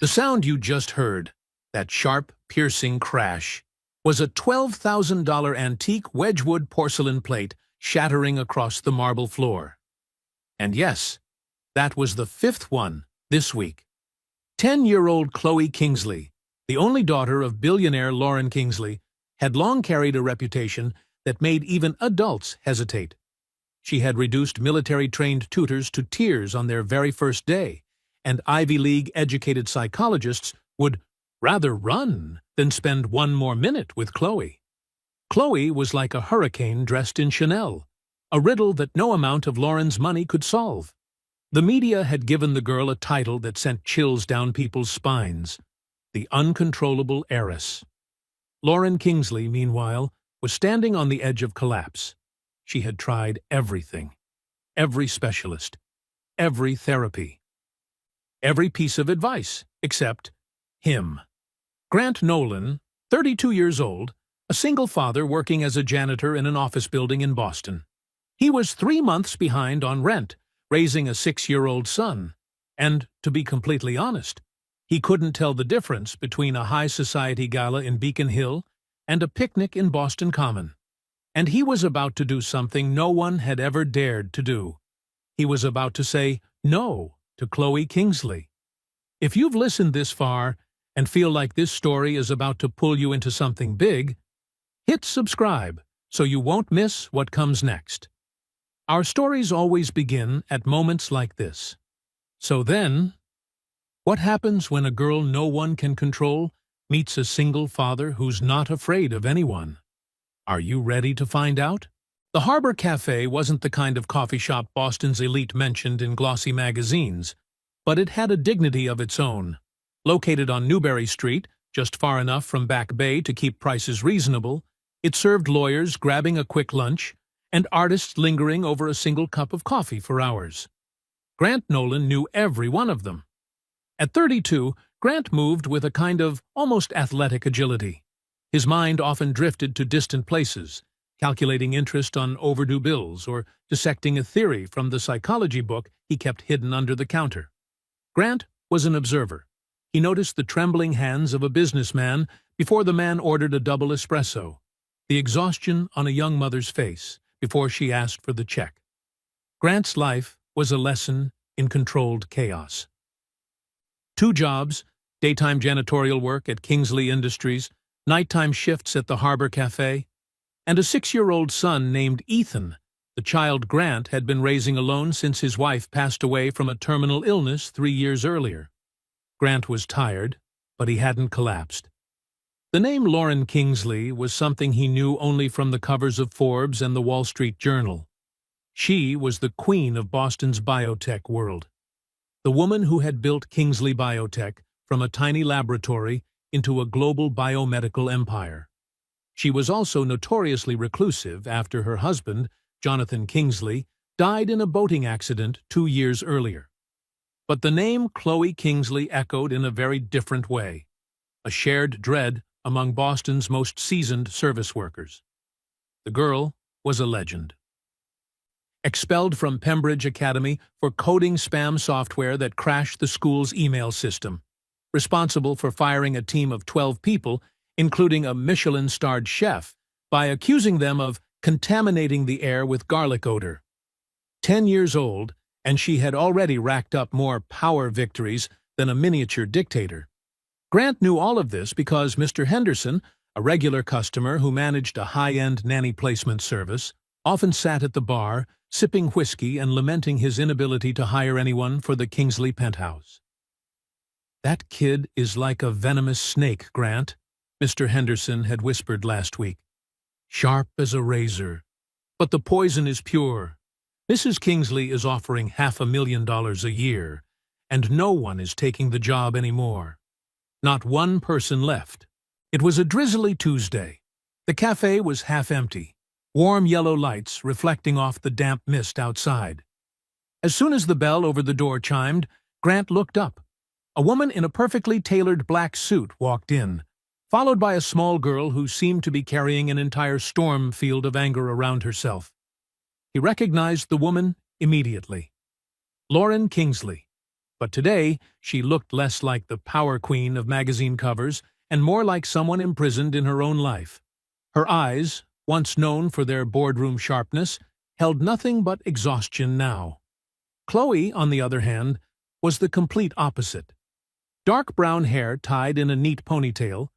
The sound you just heard, that sharp, piercing crash, was a $12,000 antique Wedgwood porcelain plate shattering across the marble floor. And yes, that was the fifth one this week. 10-year-old Chloe Kingsley, the only daughter of billionaire Lauren Kingsley, had long carried a reputation that made even adults hesitate. She had reduced military-trained tutors to tears on their very first day, and Ivy League-educated psychologists would rather run than spend one more minute with Chloe. Chloe was like a hurricane dressed in Chanel, a riddle that no amount of Lauren's money could solve. The media had given the girl a title that sent chills down people's spines: the uncontrollable heiress. Lauren Kingsley, meanwhile, was standing on the edge of collapse. She had tried everything, every specialist, every therapy, every piece of advice, except him. Grant Nolan, 32 years old, a single father working as a janitor in an office building in Boston. He was 3 months behind on rent, raising a 6-year-old son, and, to be completely honest, he couldn't tell the difference between a high society gala in Beacon Hill and a picnic in Boston Common. And he was about to do something no one had ever dared to do. He was about to say no to Chloe Kingsley. If you've listened this far and feel like this story is about to pull you into something big, hit subscribe so you won't miss what comes next. Our stories always begin at moments like this. So then, what happens when a girl no one can control meets a single father who's not afraid of anyone? Are you ready to find out? The Harbor Cafe wasn't the kind of coffee shop Boston's elite mentioned in glossy magazines, but it had a dignity of its own. Located on Newbury Street, just far enough from Back Bay to keep prices reasonable, it served lawyers grabbing a quick lunch and artists lingering over a single cup of coffee for hours. Grant Nolan knew every one of them. At 32, Grant moved with a kind of almost athletic agility. His mind often drifted to distant places, calculating interest on overdue bills or dissecting a theory from the psychology book he kept hidden under the counter. Grant was an observer. He noticed the trembling hands of a businessman before the man ordered a double espresso, the exhaustion on a young mother's face before she asked for the check. Grant's life was a lesson in controlled chaos. 2 jobs, daytime janitorial work at Kingsley Industries, nighttime shifts at the Harbor Cafe, and a 6-year-old son named Ethan, the child Grant had been raising alone since his wife passed away from a terminal illness 3 years earlier. Grant was tired, but he hadn't collapsed. The name Lauren Kingsley was something he knew only from the covers of Forbes and the Wall Street Journal. She was the queen of Boston's biotech world, the woman who had built Kingsley Biotech from a tiny laboratory into a global biomedical empire. She was also notoriously reclusive after her husband, Jonathan Kingsley, died in a boating accident 2 years earlier. But the name Chloe Kingsley echoed in a very different way, a shared dread among Boston's most seasoned service workers. The girl was a legend. Expelled from Pembridge Academy for coding spam software that crashed the school's email system, responsible for firing a team of 12 people, including a Michelin-starred chef, by accusing them of contaminating the air with garlic odor. 10 years old, and she had already racked up more power victories than a miniature dictator. Grant knew all of this because Mr. Henderson, a regular customer who managed a high-end nanny placement service, often sat at the bar, sipping whiskey and lamenting his inability to hire anyone for the Kingsley penthouse. "That kid is like a venomous snake, Grant," Mr. Henderson had whispered last week. "Sharp as a razor. But the poison is pure. Mrs. Kingsley is offering $500,000 a year, and no one is taking the job anymore. Not one person left." It was a drizzly Tuesday. The cafe was half empty, warm yellow lights reflecting off the damp mist outside. As soon as the bell over the door chimed, Grant looked up. A woman in a perfectly tailored black suit walked in, followed by a small girl who seemed to be carrying an entire storm field of anger around herself. He recognized the woman immediately. Lauren Kingsley, But today, she looked less like the power queen of magazine covers and more like someone imprisoned in her own life. Her eyes, once known for their boardroom sharpness, held nothing but exhaustion now. Chloe, on the other hand, was the complete opposite. Dark brown hair tied in a neat ponytail,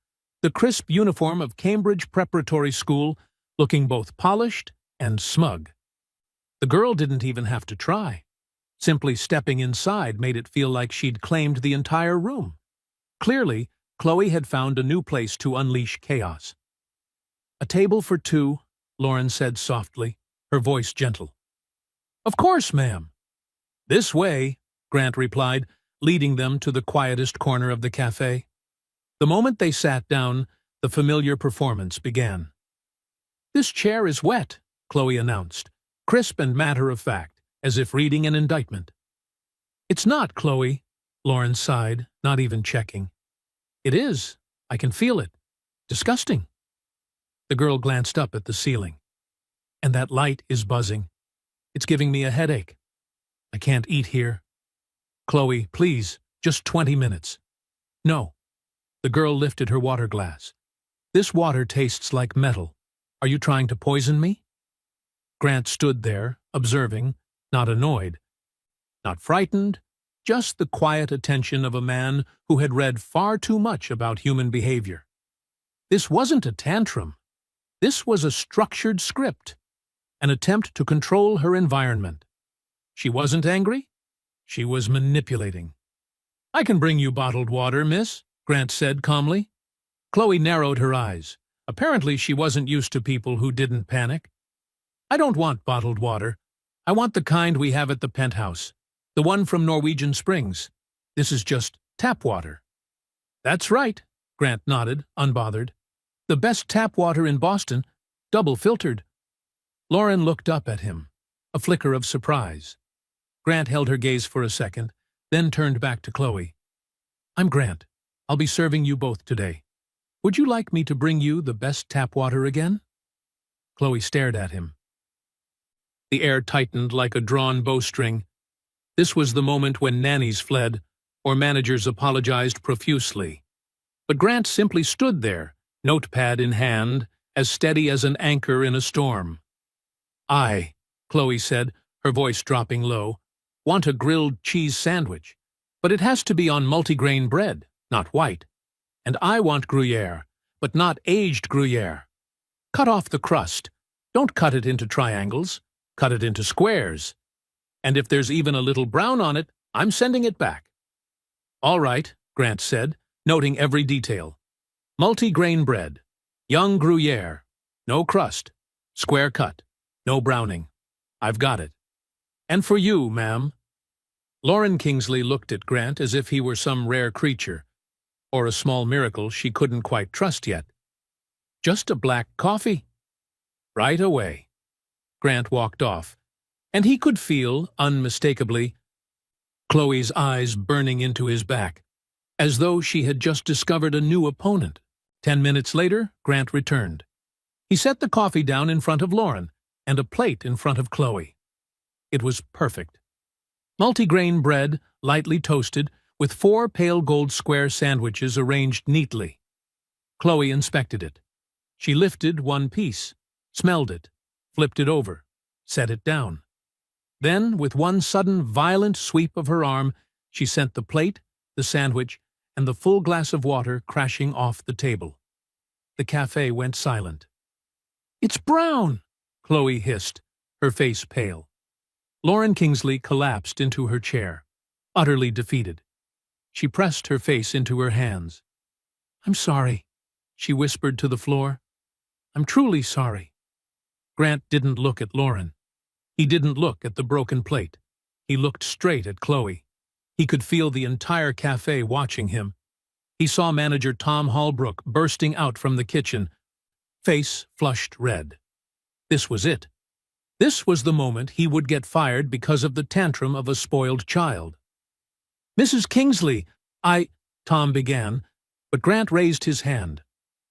the crisp uniform of Cambridge Preparatory School looking both polished and smug. The girl didn't even have to try. Simply stepping inside made it feel like she'd claimed the entire room. Clearly, Chloe had found a new place to unleash chaos. "A table for two," Lauren said softly, her voice gentle. "Of course, ma'am." "This way," Grant replied, leading them to the quietest corner of the cafe. The moment they sat down, the familiar performance began. "This chair is wet," Chloe announced, crisp and matter-of-fact, as if reading an indictment. "It's not, Chloe," Lauren sighed, not even checking. "It is. I can feel it. Disgusting." The girl glanced up at the ceiling. "And that light is buzzing. It's giving me a headache. I can't eat here." "Chloe, please, just 20 minutes." "No." The girl lifted her water glass. "This water tastes like metal. Are you trying to poison me?" Grant stood there, observing, not annoyed, not frightened, just the quiet attention of a man who had read far too much about human behavior. This wasn't a tantrum. This was a structured script, an attempt to control her environment. She wasn't angry. She was manipulating. "I can bring you bottled water, miss," Grant said calmly. Chloe narrowed her eyes. Apparently she wasn't used to people who didn't panic. "I don't want bottled water. I want the kind we have at the penthouse. The one from Norwegian Springs. This is just tap water." "That's right," Grant nodded, unbothered. "The best tap water in Boston, double filtered." Lauren looked up at him, a flicker of surprise. Grant held her gaze for a second, then turned back to Chloe. "I'm Grant. I'll be serving you both today. Would you like me to bring you the best tap water again?" Chloe stared at him. The air tightened like a drawn bowstring. This was the moment when nannies fled, or managers apologized profusely. But Grant simply stood there, notepad in hand, as steady as an anchor in a storm. "I," Chloe said, her voice dropping low, "want a grilled cheese sandwich, but it has to be on multigrain bread, not white. And I want Gruyere, but not aged Gruyere. Cut off the crust. Don't cut it into triangles. Cut it into squares. And if there's even a little brown on it, I'm sending it back." "All right," Grant said, noting every detail. "Multigrain bread. Young Gruyere. No crust. Square cut. No browning. I've got it. And for you, ma'am." Lauren Kingsley looked at Grant as if he were some rare creature, or a small miracle she couldn't quite trust yet. "Just a black coffee." "Right away." Grant walked off, and he could feel, unmistakably, Chloe's eyes burning into his back, as though she had just discovered a new opponent. 10 minutes later, Grant returned. He set the coffee down in front of Lauren, and a plate in front of Chloe. It was perfect. Multigrain bread, lightly toasted, with 4 pale gold square sandwiches arranged neatly. Chloe inspected it. She lifted one piece, smelled it, flipped it over, set it down. Then, with one sudden violent sweep of her arm, she sent the plate, the sandwich, and the full glass of water crashing off the table. The cafe went silent. "It's brown!" Chloe hissed, her face pale. Lauren Kingsley collapsed into her chair, utterly defeated. She pressed her face into her hands. "I'm sorry," she whispered to the floor. "I'm truly sorry." Grant didn't look at Lauren. He didn't look at the broken plate. He looked straight at Chloe. He could feel the entire cafe watching him. He saw manager Tom Holbrook bursting out from the kitchen, face flushed red. This was it. This was the moment he would get fired because of the tantrum of a spoiled child. "Mrs. Kingsley, Tom began, but Grant raised his hand.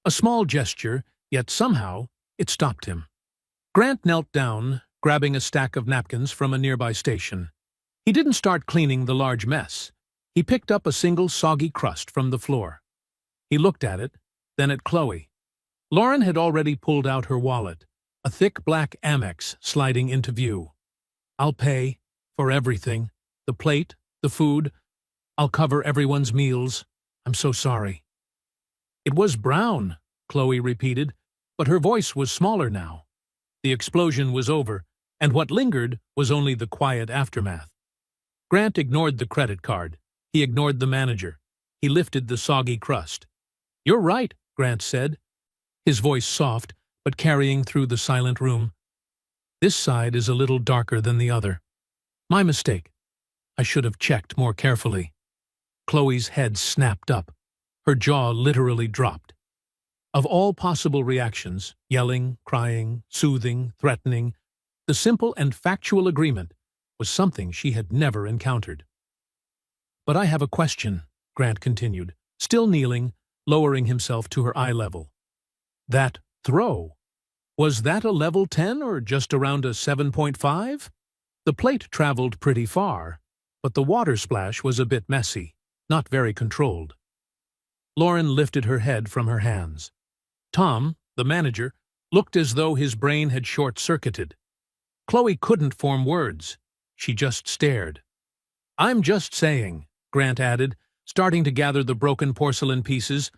A small gesture, yet somehow it stopped him. Grant knelt down, grabbing a stack of napkins from a nearby station. He didn't start cleaning the large mess. He picked up a single soggy crust from the floor. He looked at it, then at Chloe. Lauren had already pulled out her wallet, a thick black Amex sliding into view. "I'll pay for everything. The plate, the food. I'll cover everyone's meals. I'm so sorry." "It was brown," Chloe repeated, but her voice was smaller now. The explosion was over, and what lingered was only the quiet aftermath. Grant ignored the credit card. He ignored the manager. He lifted the soggy crust. "You're right," Grant said, his voice soft, but carrying through the silent room. "This side is a little darker than the other. My mistake. I should have checked more carefully." Chloe's head snapped up. Her jaw literally dropped. Of all possible reactions, yelling, crying, soothing, threatening, the simple and factual agreement was something she had never encountered. "But I have a question," Grant continued, still kneeling, lowering himself to her eye level. "That throw, was that a level 10 or just around a 7.5? The plate traveled pretty far, but the water splash was a bit messy, not very controlled." Lauren lifted her head from her hands. Tom, the manager, looked as though his brain had short-circuited. Chloe couldn't form words. She just stared. "I'm just saying," Grant added, starting to gather the broken porcelain pieces.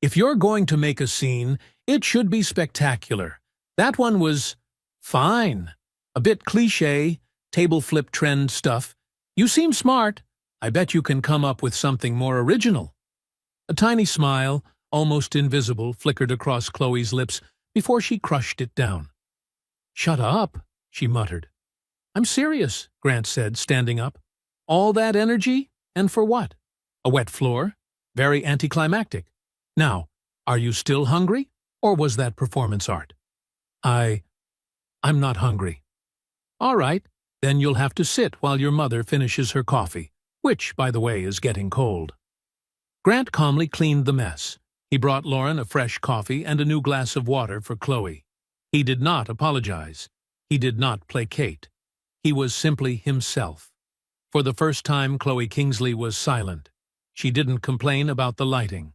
"If you're going to make a scene, it should be spectacular. That one was fine. A bit cliché, table flip trend stuff. You seem smart. I bet you can come up with something more original." A tiny smile, almost invisible, flickered across Chloe's lips before she crushed it down. "Shut up," she muttered. "I'm serious," Grant said, standing up. "All that energy? And for what? A wet floor? Very anticlimactic. Now, are you still hungry? Or was that performance art?" I'm not hungry." "All right, then you'll have to sit while your mother finishes her coffee, which, by the way, is getting cold." Grant calmly cleaned the mess. He brought Lauren a fresh coffee and a new glass of water for Chloe. He did not apologize. He did not placate. He was simply himself. For the first time, Chloe Kingsley was silent. She didn't complain about the lighting.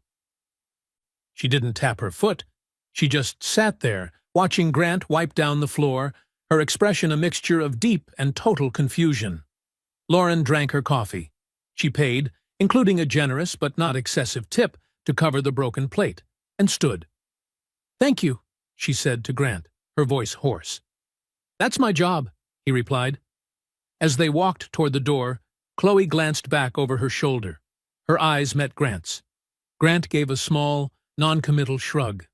She didn't tap her foot. She just sat there, watching Grant wipe down the floor, her expression a mixture of deep and total confusion. Lauren drank her coffee. She paid, including a generous but not excessive tip to cover the broken plate, and stood. "Thank you," she said to Grant, her voice hoarse. "That's my job," he replied. As they walked toward the door, Chloe glanced back over her shoulder. Her eyes met Grant's. Grant gave a small, non-committal shrug.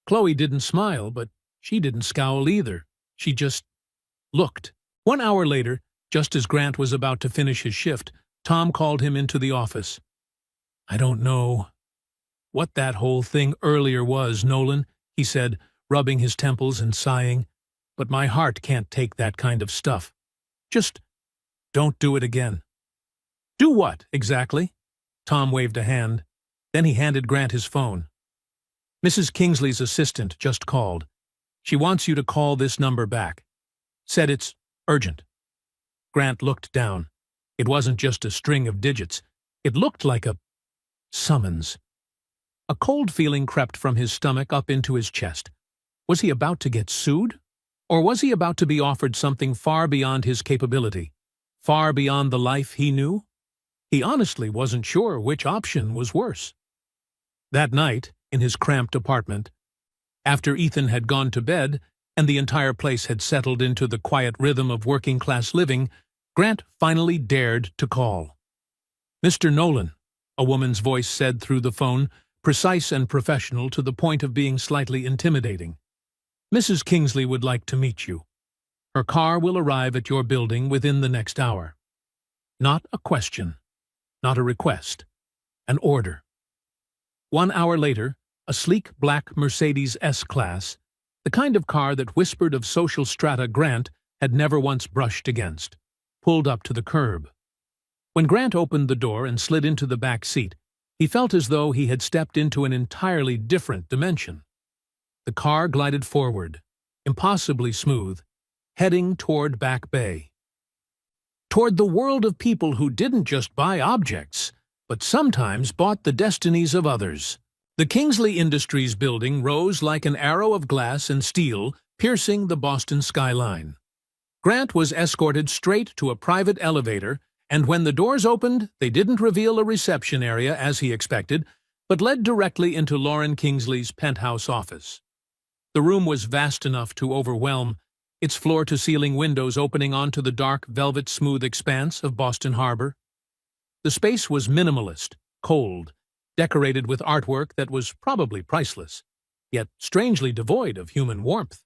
Chloe didn't smile, but she didn't scowl either. She just looked. 1 hour later, just as Grant was about to finish his shift, Tom called him into the office. "I don't know what that whole thing earlier was, Nolan," he said, rubbing his temples and sighing, "but my heart can't take that kind of stuff. Just don't do it again." "Do what, exactly?" Tom waved a hand. Then he handed Grant his phone. "Mrs. Kingsley's assistant just called. She wants you to call this number back. Said it's urgent." Grant looked down. It wasn't just a string of digits. It looked like a summons. A cold feeling crept from his stomach up into his chest. Was he about to get sued? Or was he about to be offered something far beyond his capability? Far beyond the life he knew? He honestly wasn't sure which option was worse. That night, in his cramped apartment, after Ethan had gone to bed and the entire place had settled into the quiet rhythm of working-class living, Grant finally dared to call. "Mr. Nolan," a woman's voice said through the phone, precise and professional to the point of being slightly intimidating. "Mrs. Kingsley would like to meet you. Her car will arrive at your building within the next hour." Not a question, not a request, an order. 1 hour later, a sleek black Mercedes S-Class, the kind of car that whispered of social strata Grant had never once brushed against, pulled up to the curb. When Grant opened the door and slid into the back seat, he felt as though he had stepped into an entirely different dimension. The car glided forward, impossibly smooth, heading toward Back Bay. toward the world of people who didn't just buy objects, but sometimes bought the destinies of others. The Kingsley Industries building rose like an arrow of glass and steel piercing the Boston skyline. Grant was escorted straight to a private elevator, and when the doors opened, they didn't reveal a reception area as he expected, but led directly into Lauren Kingsley's penthouse office. The room was vast enough to overwhelm, its floor-to-ceiling windows opening onto the dark, velvet-smooth expanse of Boston Harbor. The space was minimalist, cold, decorated with artwork that was probably priceless, yet strangely devoid of human warmth.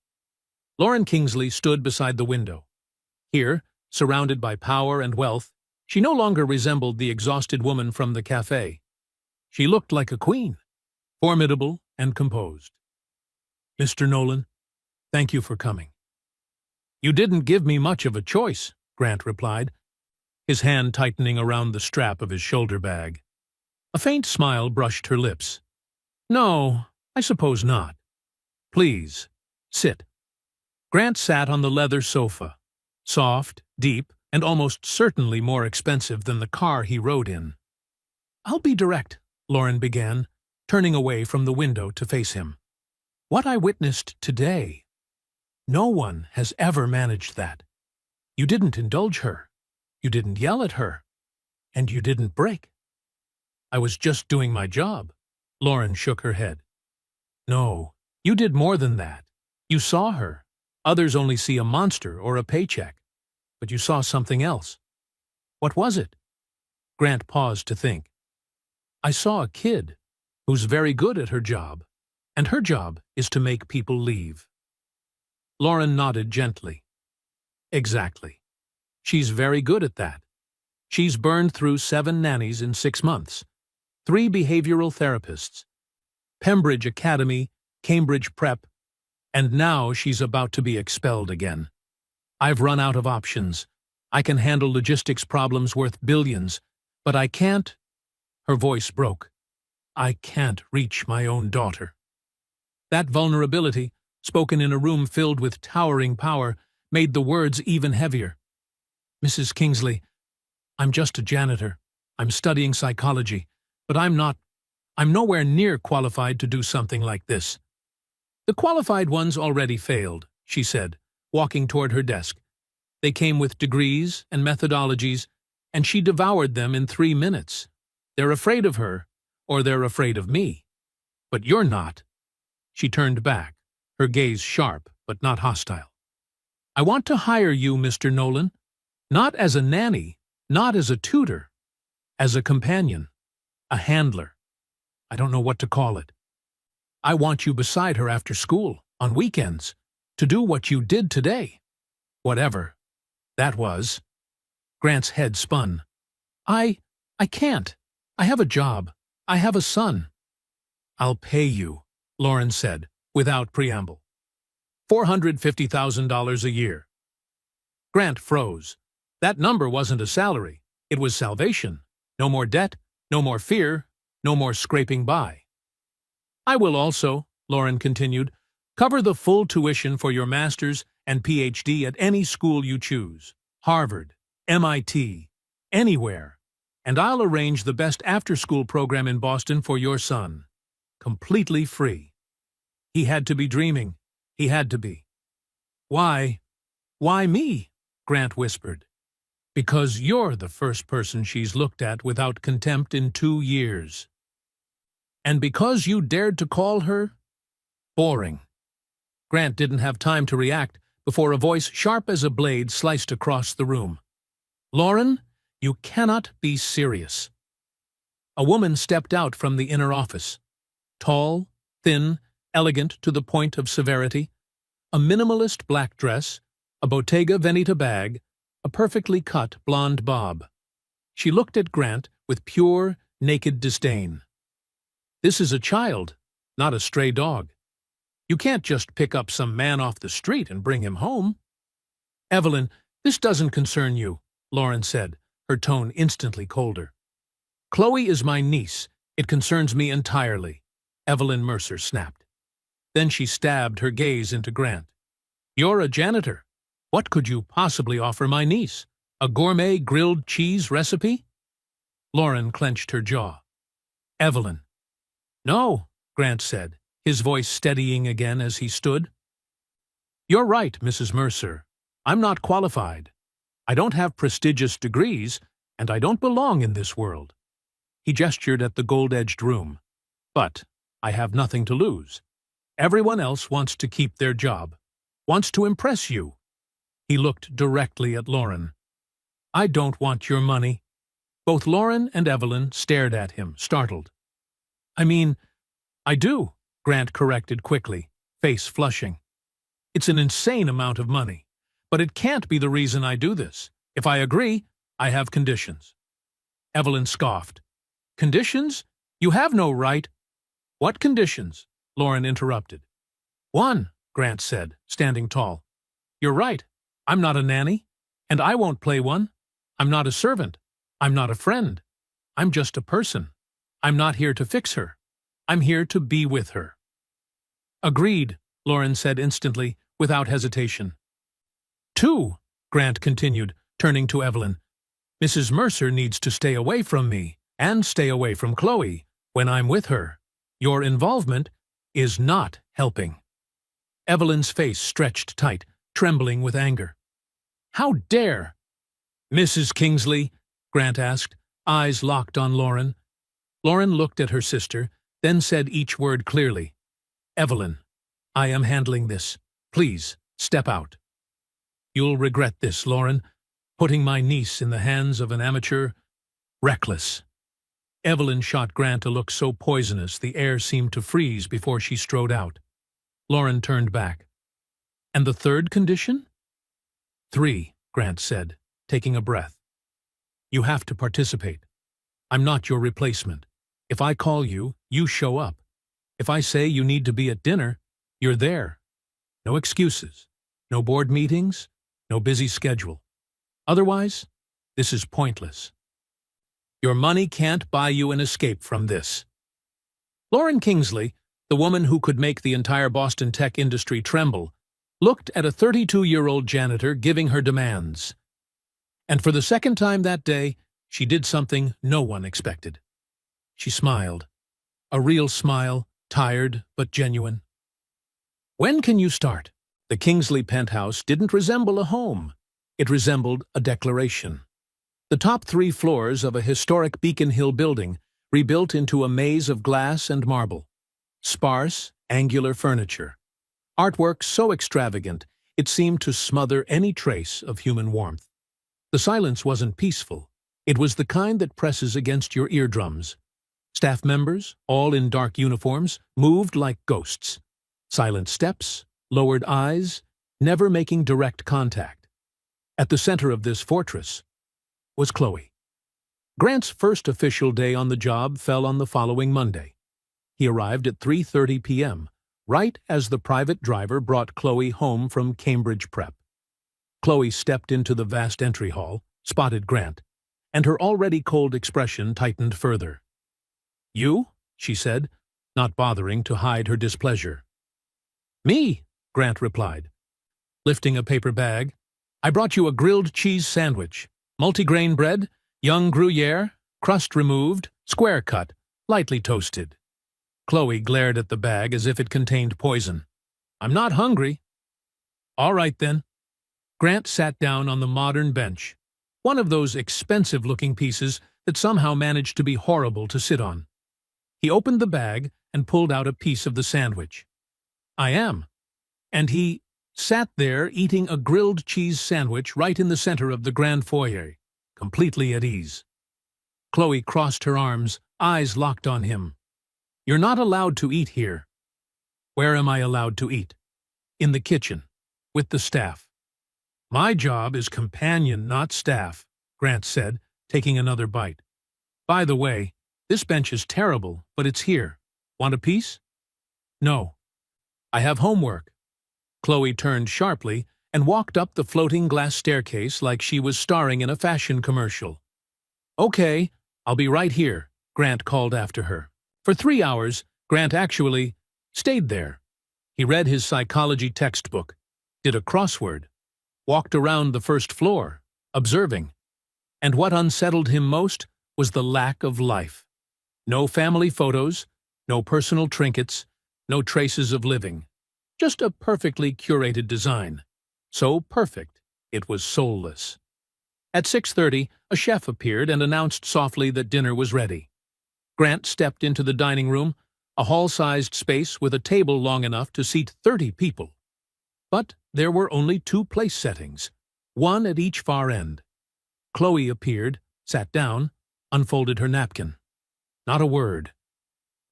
Lauren Kingsley stood beside the window. Here, surrounded by power and wealth, she no longer resembled the exhausted woman from the cafe. She looked like a queen, formidable and composed. "Mr. Nolan, thank you for coming." "You didn't give me much of a choice," Grant replied, his hand tightening around the strap of his shoulder bag. A faint smile brushed her lips. "No, I suppose not. Please, sit." Grant sat on the leather sofa, soft, deep, and almost certainly more expensive than the car he rode in. "I'll be direct," Lauren began, turning away from the window to face him. "What I witnessed today, no one has ever managed that. You didn't indulge her, you didn't yell at her, and you didn't break." "I was just doing my job." Lauren shook her head. "No, you did more than that. You saw her. Others only see a monster or a paycheck, but you saw something else." "What was it?" Grant paused to think. "I saw a kid who's very good at her job, and her job is to make people leave." Lauren nodded gently. "Exactly. She's very good at that. She's burned through 7 nannies in 6 months, 3 behavioral therapists, Pembridge Academy, Cambridge Prep, and now she's about to be expelled again. I've run out of options. I can handle logistics problems worth billions, but I can't—" Her voice broke. "I can't reach my own daughter." That vulnerability, spoken in a room filled with towering power, made the words even heavier. "Mrs. Kingsley, I'm just a janitor. I'm studying psychology, but I'm nowhere near qualified to do something like this." "The qualified ones already failed," she said, walking toward her desk. "They came with degrees and methodologies, and she devoured them in 3 minutes. They're afraid of her, or they're afraid of me. But you're not." She turned back, her gaze sharp but not hostile. "I want to hire you, Mr. Nolan, not as a nanny, not as a tutor, as a companion, a handler. I don't know what to call it. I want you beside her after school, on weekends, to do what you did today. Whatever that was." Grant's head spun. I can't. I have a job. I have a son." "I'll pay you," Lauren said, without preamble. $450,000 a year. Grant froze. That number wasn't a salary. It was salvation. No more debt, no more fear, no more scraping by. "I will also," Lauren continued, "cover the full tuition for your master's and PhD at any school you choose. Harvard, MIT, anywhere. And I'll arrange the best after-school program in Boston for your son. Completely free." He had to be dreaming. He had to be. Why me?" Grant whispered. "Because you're the first person she's looked at without contempt in 2 years. And because you dared to call her boring." Grant didn't have time to react before a voice sharp as a blade sliced across the room. "Lauren, you cannot be serious." A woman stepped out from the inner office. Tall, thin, elegant to the point of severity, a minimalist black dress, a Bottega Veneta bag, a perfectly cut blonde bob. She looked at Grant with pure, naked disdain. "This is a child, not a stray dog. You can't just pick up some man off the street and bring him home." "Evelyn, this doesn't concern you," Lauren said, her tone instantly colder. "Chloe is my niece. It concerns me entirely," Evelyn Mercer snapped. Then she stabbed her gaze into Grant. "You're a janitor. What could you possibly offer my niece? A gourmet grilled cheese recipe? Lauren clenched her jaw. Evelyn. No, Grant said, his voice steadying again as he stood. You're right, Mrs. Mercer. I'm not qualified. I don't have prestigious degrees, and I don't belong in this world. He gestured at the gold-edged room. But I have nothing to lose. Everyone else wants to keep their job, wants to impress you. He looked directly at Lauren. I don't want your money. Both Lauren and Evelyn stared at him, startled. I mean, I do, Grant corrected quickly, face flushing. It's an insane amount of money, but it can't be the reason I do this. If I agree, I have conditions. Evelyn scoffed. Conditions? You have no right. What conditions? Lauren interrupted. One, Grant said, standing tall. You're right. I'm not a nanny, and I won't play one. I'm not a servant. I'm not a friend. I'm just a person. I'm not here to fix her. I'm here to be with her. Agreed, Lauren said instantly, without hesitation. Two, Grant continued, turning to Evelyn. Mrs. Mercer needs to stay away from me, and stay away from Chloe, when I'm with her. Your involvement is not helping. Evelyn's face stretched tight, trembling with anger. How dare! Mrs. Kingsley, Grant asked, eyes locked on Lauren. Lauren looked at her sister, then said each word clearly. Evelyn, I am handling this. Please, step out. You'll regret this, Lauren, putting my niece in the hands of an amateur. Reckless. Evelyn shot Grant a look so poisonous the air seemed to freeze before she strode out. Lauren turned back. And the third condition? 3, Grant said, taking a breath. You have to participate. I'm not your replacement. If I call you, you show up. If I say you need to be at dinner, you're there. No excuses. No board meetings. No busy schedule. Otherwise, this is pointless. Your money can't buy you an escape from this. Lauren Kingsley, the woman who could make the entire Boston tech industry tremble, looked at a 32-year-old janitor giving her demands. And for the second time that day, she did something no one expected. She smiled. A real smile, tired but genuine. When can you start? The Kingsley penthouse didn't resemble a home. It resembled a declaration. The top 3 floors of a historic Beacon Hill building rebuilt into a maze of glass and marble. Sparse, angular furniture. Artwork so extravagant it seemed to smother any trace of human warmth. The silence wasn't peaceful. It was the kind that presses against your eardrums. Staff members, all in dark uniforms, moved like ghosts. Silent steps, lowered eyes, never making direct contact. At the center of this fortress was Chloe. Grant's first official day on the job fell on the following Monday. He arrived at 3:30 p.m., right as the private driver brought Chloe home from Cambridge Prep. Chloe stepped into the vast entry hall, spotted Grant, and her already cold expression tightened further. You? She said, not bothering to hide her displeasure. Me, Grant replied, lifting a paper bag. I brought you a grilled cheese sandwich, multigrain bread, young Gruyere, crust removed, square cut, lightly toasted. Chloe glared at the bag as if it contained poison. I'm not hungry. All right, then. Grant sat down on the modern bench, one of those expensive-looking pieces that somehow managed to be horrible to sit on. He opened the bag and pulled out a piece of the sandwich. I am. And he sat there eating a grilled cheese sandwich right in the center of the grand foyer, completely at ease. Chloe crossed her arms, eyes locked on him. You're not allowed to eat here. Where am I allowed to eat? In the kitchen, with the staff. My job is companion, not staff, Grant said, taking another bite. By the way, this bench is terrible, but it's here. Want a piece? No. I have homework. Chloe turned sharply and walked up the floating glass staircase like she was starring in a fashion commercial. Okay, I'll be right here, Grant called after her. For 3 hours, Grant actually stayed there. He read his psychology textbook, did a crossword, walked around the first floor, observing. And what unsettled him most was the lack of life. No family photos, no personal trinkets, no traces of living. Just a perfectly curated design. So perfect, it was soulless. At 6:30, a chef appeared and announced softly that dinner was ready. Grant stepped into the dining room, a hall-sized space with a table long enough to seat 30 people. But there were only 2 place settings, one at each far end. Chloe appeared, sat down, unfolded her napkin. Not a word.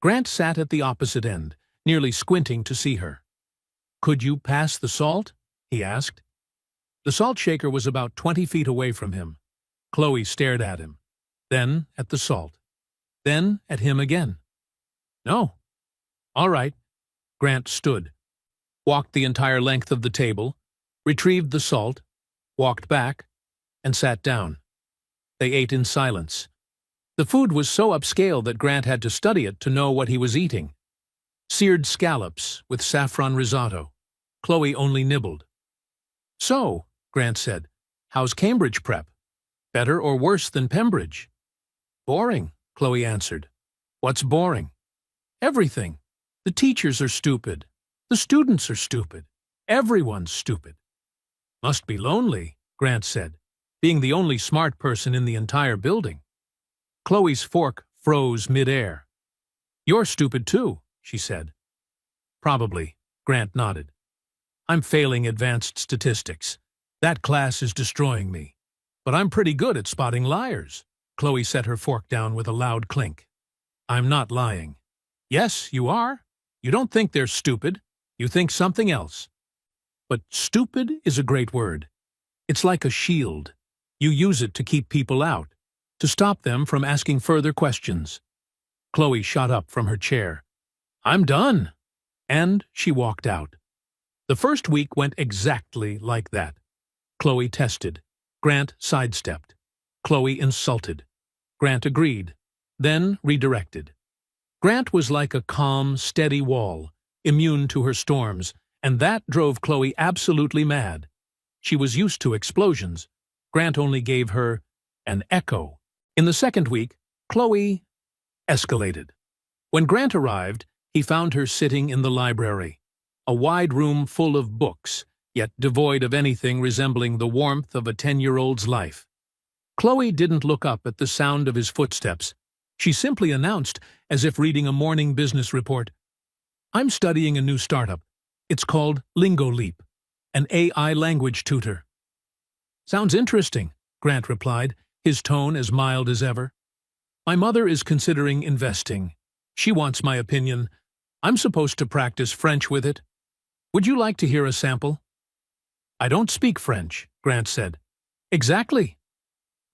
Grant sat at the opposite end, nearly squinting to see her. "Could you pass the salt?" he asked. The salt shaker was about 20 feet away from him. Chloe stared at him, then at the salt, then at him again. "No." "All right." Grant stood, walked the entire length of the table, retrieved the salt, walked back, and sat down. They ate in silence. The food was so upscale that Grant had to study it to know what he was eating. Seared scallops with saffron risotto. Chloe only nibbled. "So," Grant said, "how's Cambridge prep? Better or worse than Pembridge?" "Boring," Chloe answered. "What's boring?" "Everything. The teachers are stupid. The students are stupid. Everyone's stupid." "Must be lonely," Grant said, "being the only smart person in the entire building." Chloe's fork froze mid-air. "You're stupid too," she said. "Probably," Grant nodded. "I'm failing advanced statistics. That class is destroying me. But I'm pretty good at spotting liars." Chloe set her fork down with a loud clink. "I'm not lying." "Yes, you are. You don't think they're stupid. You think something else. But stupid is a great word. It's like a shield. You use it to keep people out, to stop them from asking further questions." Chloe shot up from her chair. "I'm done." And she walked out. The first week went exactly like that. Chloe tested. Grant sidestepped. Chloe insulted. Grant agreed, then redirected. Grant was like a calm, steady wall, immune to her storms, and that drove Chloe absolutely mad. She was used to explosions. Grant only gave her an echo. In the second week, Chloe escalated. When Grant arrived, he found her sitting in the library, a wide room full of books, yet devoid of anything resembling the warmth of a 10-year-old's life. Chloe didn't look up at the sound of his footsteps. She simply announced, as if reading a morning business report, "I'm studying a new startup. It's called LingoLeap, an AI language tutor." "Sounds interesting," Grant replied, his tone as mild as ever. "My mother is considering investing. She wants my opinion. I'm supposed to practice French with it. Would you like to hear a sample?" "I don't speak French," Grant said. "Exactly."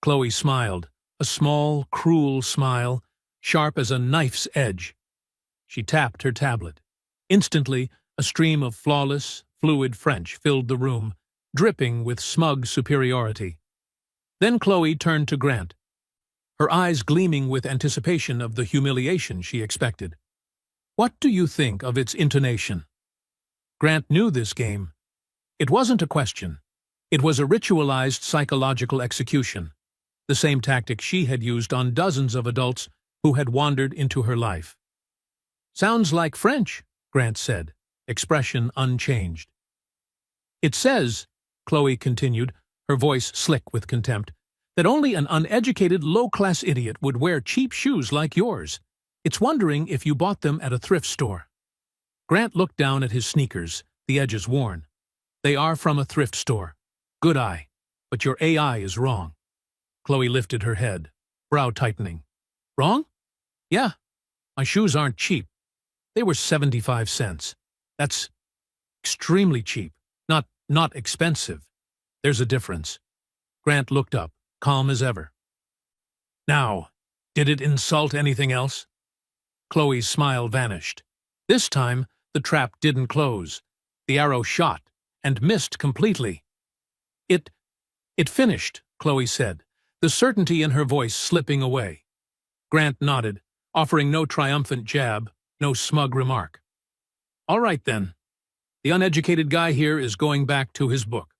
Chloe smiled, a small, cruel smile, sharp as a knife's edge. She tapped her tablet. Instantly, a stream of flawless, fluid French filled the room, dripping with smug superiority. Then Chloe turned to Grant, her eyes gleaming with anticipation of the humiliation she expected. "What do you think of its intonation?" Grant knew this game. It wasn't a question. It was a ritualized psychological execution, the same tactic she had used on dozens of adults who had wandered into her life. "Sounds like French," Grant said, expression unchanged. "It says," Chloe continued, her voice slick with contempt, "that only an uneducated, low-class idiot would wear cheap shoes like yours. It's wondering if you bought them at a thrift store." Grant looked down at his sneakers, the edges worn. "They are from a thrift store. Good eye. But your AI is wrong." Chloe lifted her head, brow tightening. "Wrong? Yeah. My shoes aren't cheap. They were 75 cents. That's extremely cheap. Not expensive. There's a difference." Grant looked up, calm as ever. "Now, did it insult anything else?" Chloe's smile vanished. This time, the trap didn't close. The arrow shot, and missed completely. It finished," Chloe said, the certainty in her voice slipping away. Grant nodded, offering no triumphant jab, no smug remark. "All right, then. The uneducated guy here is going back to his book.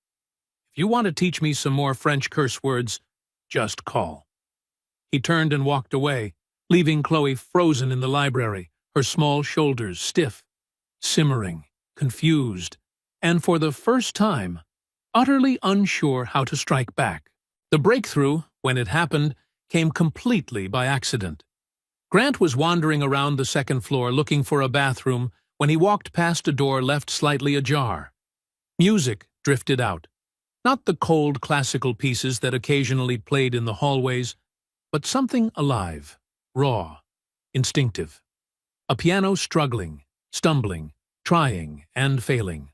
If If you want to teach me some more French curse words, just call." He turned and walked away, leaving Chloe frozen in the library, her small shoulders stiff, simmering, confused, and for the first time, utterly unsure how to strike back. The breakthrough, when it happened, came completely by accident. Grant was wandering around the second floor looking for a bathroom when he walked past a door left slightly ajar. Music drifted out. Not the cold classical pieces that occasionally played in the hallways, but something alive, raw, instinctive. A piano struggling, stumbling, trying, and failing.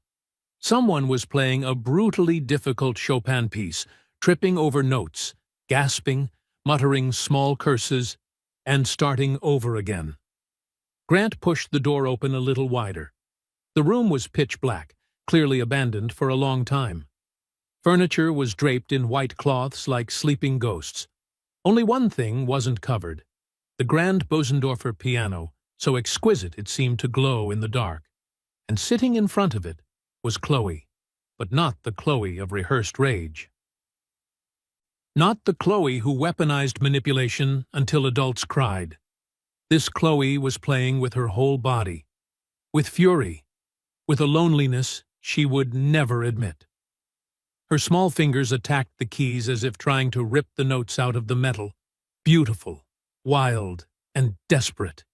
Someone was playing a brutally difficult Chopin piece, tripping over notes, gasping, muttering small curses, and starting over again. Grant pushed the door open a little wider. The room was pitch black, clearly abandoned for a long time. Furniture was draped in white cloths like sleeping ghosts. Only one thing wasn't covered: the grand Bosendorfer piano, so exquisite it seemed to glow in the dark. And sitting in front of it was Chloe, but not the Chloe of rehearsed rage. Not the Chloe who weaponized manipulation until adults cried. This Chloe was playing with her whole body, with fury, with a loneliness she would never admit. Her small fingers attacked the keys as if trying to rip the notes out of the metal, beautiful, wild, and desperate.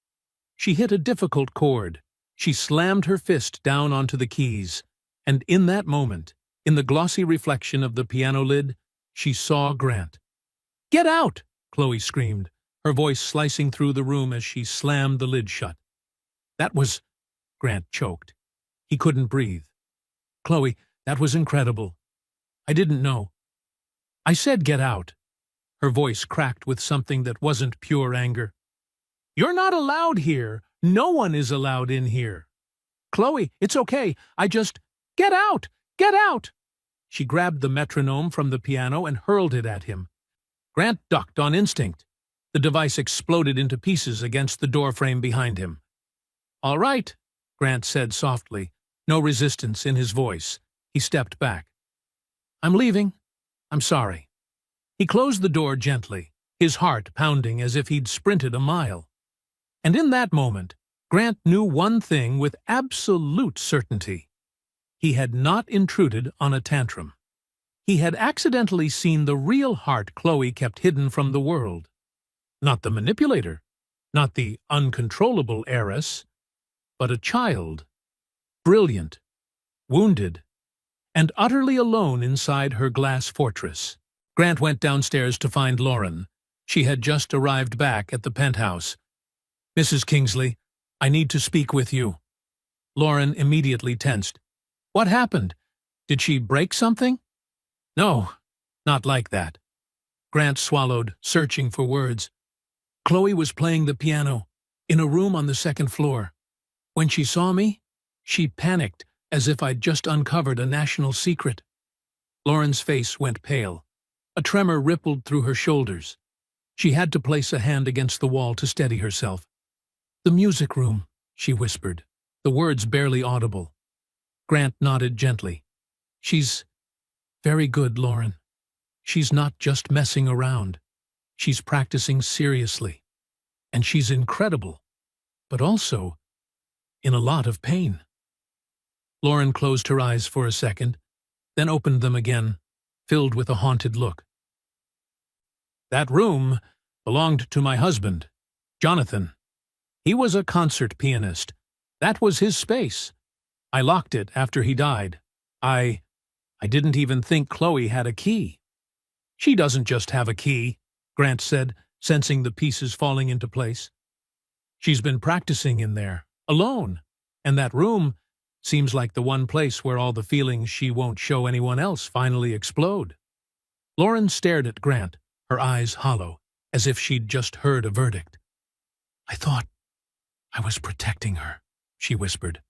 She hit a difficult chord. She slammed her fist down onto the keys, and in that moment, in the glossy reflection of the piano lid, she saw Grant. "Get out!" Chloe screamed, her voice slicing through the room as she slammed the lid shut. "That was—" Grant choked. He couldn't breathe. "Chloe, that was incredible. I didn't know. I said get out." Her voice cracked with something that wasn't pure anger. "You're not allowed here. No one is allowed in here. Chloe, it's okay. Get out! Get out!" She grabbed the metronome from the piano and hurled it at him. Grant ducked on instinct. The device exploded into pieces against the doorframe behind him. "All right," Grant said softly, no resistance in his voice. He stepped back. "I'm leaving. I'm sorry." He closed the door gently, his heart pounding as if he'd sprinted a mile. And in that moment, Grant knew one thing with absolute certainty. He had not intruded on a tantrum. He had accidentally seen the real heart Chloe kept hidden from the world. Not the manipulator, not the uncontrollable heiress, but a child, brilliant, wounded, and utterly alone inside her glass fortress. Grant went downstairs to find Lauren. She had just arrived back at the penthouse. "Mrs. Kingsley, I need to speak with you." Lauren immediately tensed. "What happened? Did she break something?" "No, not like that." Grant swallowed, searching for words. "Chloe was playing the piano, in a room on the second floor. When she saw me, she panicked as if I'd just uncovered a national secret." Lauren's face went pale. A tremor rippled through her shoulders. She had to place a hand against the wall to steady herself. "The music room," she whispered, the words barely audible. Grant nodded gently. "She's very good, Lauren. She's not just messing around. She's practicing seriously. And she's incredible, but also in a lot of pain." Lauren closed her eyes for a second, then opened them again, filled with a haunted look. "That room belonged to my husband, Jonathan. He was a concert pianist. That was his space. I locked it after he died. I didn't even think Chloe had a key." "She doesn't just have a key," Grant said, sensing the pieces falling into place. "She's been practicing in there, alone, and that room seems like the one place where all the feelings she won't show anyone else finally explode." Lauren stared at Grant, her eyes hollow, as if she'd just heard a verdict. "I thought I was protecting her," she whispered,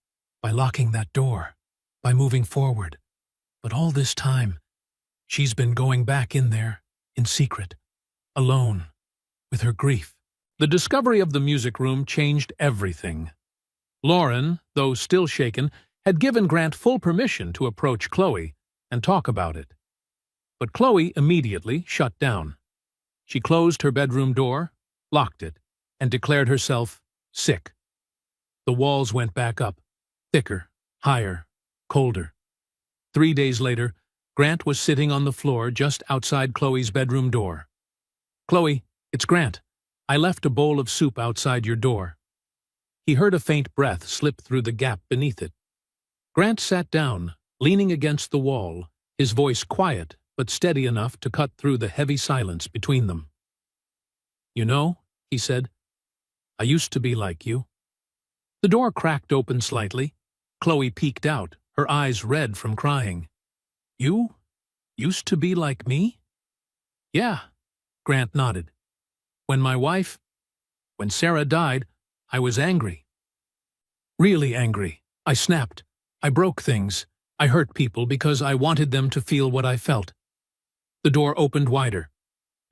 "by locking that door, by moving forward. But all this time, she's been going back in there, in secret, alone, with her grief." The discovery of the music room changed everything. Lauren, though still shaken, had given Grant full permission to approach Chloe and talk about it. But Chloe immediately shut down. She closed her bedroom door, locked it, and declared herself sick. The walls went back up, thicker, higher, colder. 3 days later, Grant was sitting on the floor just outside Chloe's bedroom door. "Chloe, it's Grant. I left a bowl of soup outside your door." He heard a faint breath slip through the gap beneath it. Grant sat down, leaning against the wall, his voice quiet but steady enough to cut through the heavy silence between them. "You know," he said, "I used to be like you." The door cracked open slightly. Chloe peeked out, her eyes red from crying. "You used to be like me?" "Yeah," Grant nodded. When Sarah died, I was angry. Really angry. I snapped. I broke things. I hurt people because I wanted them to feel what I felt." The door opened wider.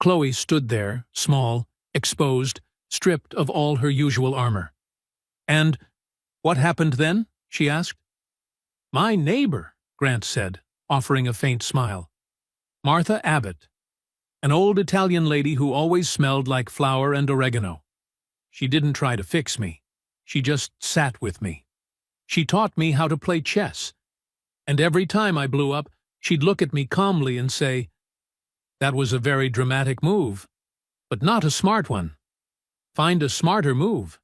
Chloe stood there, small, exposed, stripped of all her usual armor. "And what happened then?" she asked. "My neighbor," Grant said, offering a faint smile. "Martha Abbott, an old Italian lady who always smelled like flour and oregano. She didn't try to fix me. She just sat with me. She taught me how to play chess. And every time I blew up, she'd look at me calmly and say, 'That was a very dramatic move, but not a smart one. Find a smarter move.'"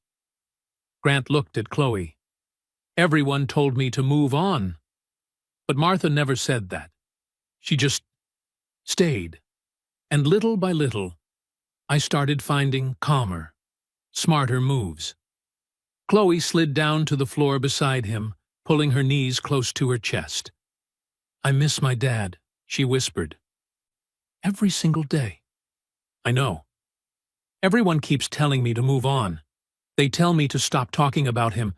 Grant looked at Chloe. "Everyone told me to move on. But Martha never said that. She just stayed. And little by little, I started finding calmer, smarter moves." Chloe slid down to the floor beside him, pulling her knees close to her chest. "I miss my dad," she whispered. "Every single day." "I know. Everyone keeps telling me to move on. They tell me to stop talking about him.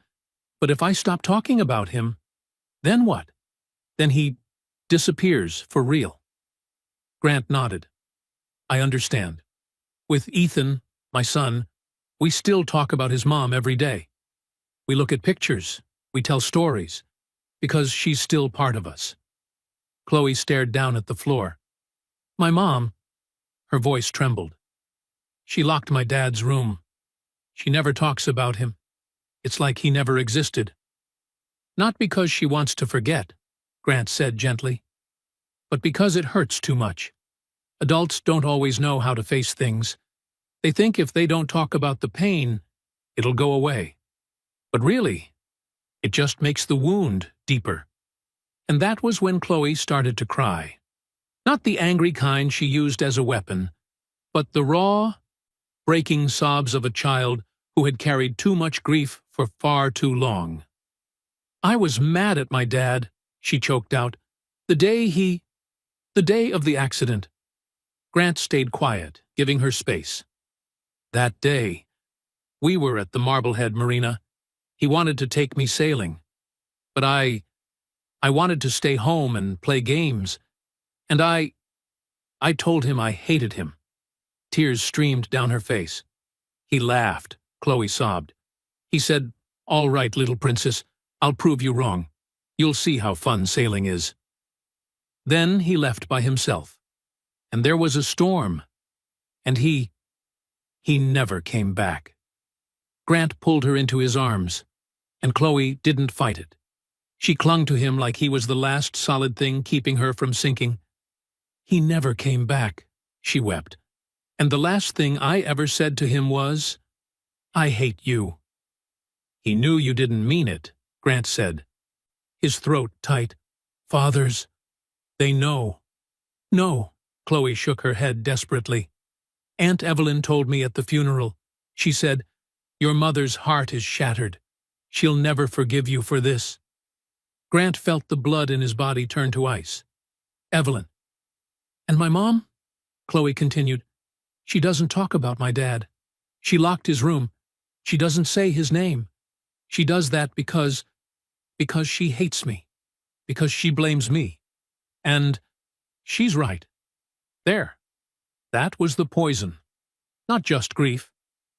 But if I stop talking about him, then what? Then he disappears for real." Grant nodded. "I understand. With Ethan, my son, we still talk about his mom every day. We look at pictures, we tell stories, because she's still part of us." Chloe stared down at the floor. "My mom," her voice trembled. "She locked my dad's room. She never talks about him. It's like he never existed." "Not because she wants to forget," Grant said gently, "but because it hurts too much. Adults don't always know how to face things. They think if they don't talk about the pain, it'll go away. But really, it just makes the wound deeper." And that was when Chloe started to cry. Not the angry kind she used as a weapon, but the raw, breaking sobs of a child who had carried too much grief for far too long. "I was mad at my dad," she choked out. The day of the accident." Grant stayed quiet, giving her space. "That day, we were at the Marblehead Marina. He wanted to take me sailing. But I wanted to stay home and play games. And I told him I hated him." Tears streamed down her face. "He laughed," Chloe sobbed. "He said, 'All right, little princess, I'll prove you wrong. You'll see how fun sailing is.' Then he left by himself. And there was a storm. And he never came back." Grant pulled her into his arms, and Chloe didn't fight it. She clung to him like he was the last solid thing keeping her from sinking. "He never came back," she wept. "And the last thing I ever said to him was, 'I hate you.'" "He knew you didn't mean it," Grant said, his throat tight. "Fathers, they know." "No," Chloe shook her head desperately. "Aunt Evelyn told me at the funeral. She said, 'Your mother's heart is shattered. She'll never forgive you for this.'" Grant felt the blood in his body turn to ice. "Evelyn. And my mom?" Chloe continued. "She doesn't talk about my dad. She locked his room. She doesn't say his name. She does that because she hates me. Because she blames me. And she's right. There. That was the poison. Not just grief,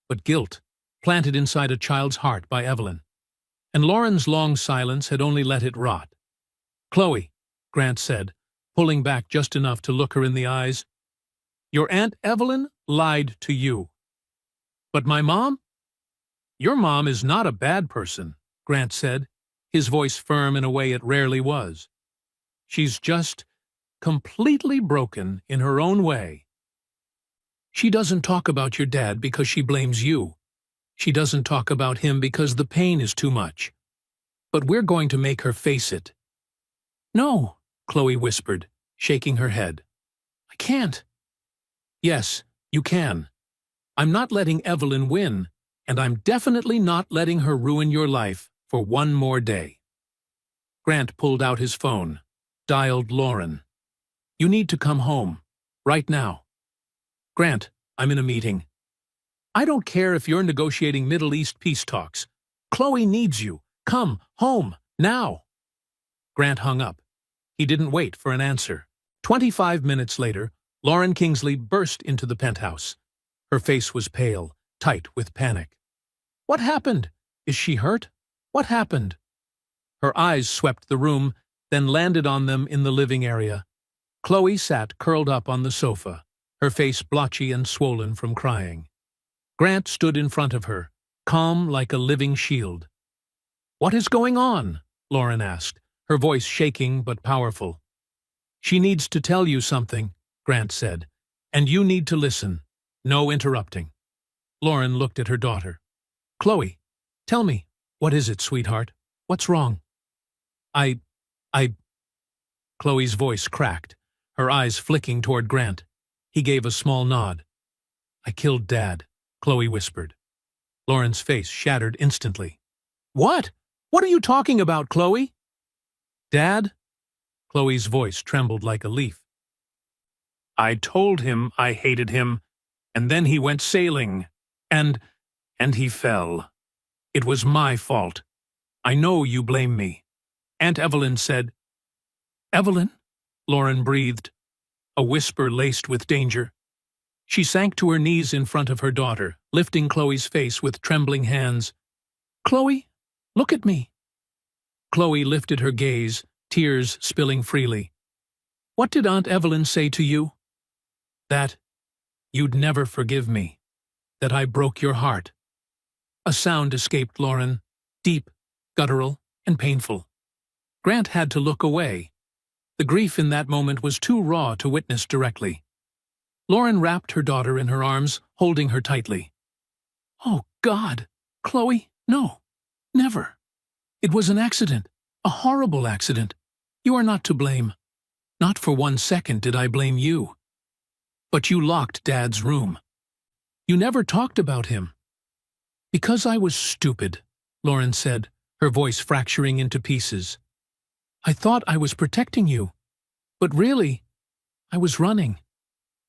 but guilt, planted inside a child's heart by Evelyn. And Lauren's long silence had only let it rot. "Chloe," Grant said, pulling back just enough to look her in the eyes. "Your Aunt Evelyn lied to you. But my mom? Your mom is not a bad person," Grant said, his voice firm in a way it rarely was. "She's just completely broken in her own way. She doesn't talk about your dad because she blames you. She doesn't talk about him because the pain is too much. But we're going to make her face it." "No," Chloe whispered, shaking her head. "I can't." "Yes, you can. I'm not letting Evelyn win, and I'm definitely not letting her ruin your life for one more day." Grant pulled out his phone, dialed Lauren. "You need to come home, right now." "Grant, I'm in a meeting." "I don't care if you're negotiating Middle East peace talks. Chloe needs you. Come home, now." Grant hung up. He didn't wait for an answer. 25 minutes later, Lauren Kingsley burst into the penthouse. Her face was pale, tight with panic. "What happened? Is she hurt? What happened?" Her eyes swept the room, then landed on them in the living area. Chloe sat curled up on the sofa, her face blotchy and swollen from crying. Grant stood in front of her, calm like a living shield. "What is going on?" Lauren asked, her voice shaking but powerful. "She needs to tell you something," Grant said, "and you need to listen. No interrupting." Lauren looked at her daughter. "Chloe, tell me, what is it, sweetheart? What's wrong?" I... Chloe's voice cracked, her eyes flicking toward Grant. He gave a small nod. "I killed Dad," Chloe whispered. Lauren's face shattered instantly. "What? What are you talking about, Chloe?" "Dad?" Chloe's voice trembled like a leaf. "I told him I hated him, and then he went sailing, and he fell. It was my fault. I know you blame me. Aunt Evelyn said—" "Evelyn?" Lauren breathed, a whisper laced with danger. She sank to her knees in front of her daughter, lifting Chloe's face with trembling hands. "Chloe, look at me." Chloe lifted her gaze, tears spilling freely. "What did Aunt Evelyn say to you?" "That you'd never forgive me. That I broke your heart." A sound escaped Lauren, deep, guttural, and painful. Grant had to look away. The grief in that moment was too raw to witness directly. Lauren wrapped her daughter in her arms, holding her tightly. "Oh, God! Chloe, no! Never! It was an accident, a horrible accident. You are not to blame. Not for 1 second did I blame you. But you locked Dad's room. You never talked about him." "Because I was stupid," Lauren said, her voice fracturing into pieces. "I thought I was protecting you. But really, I was running.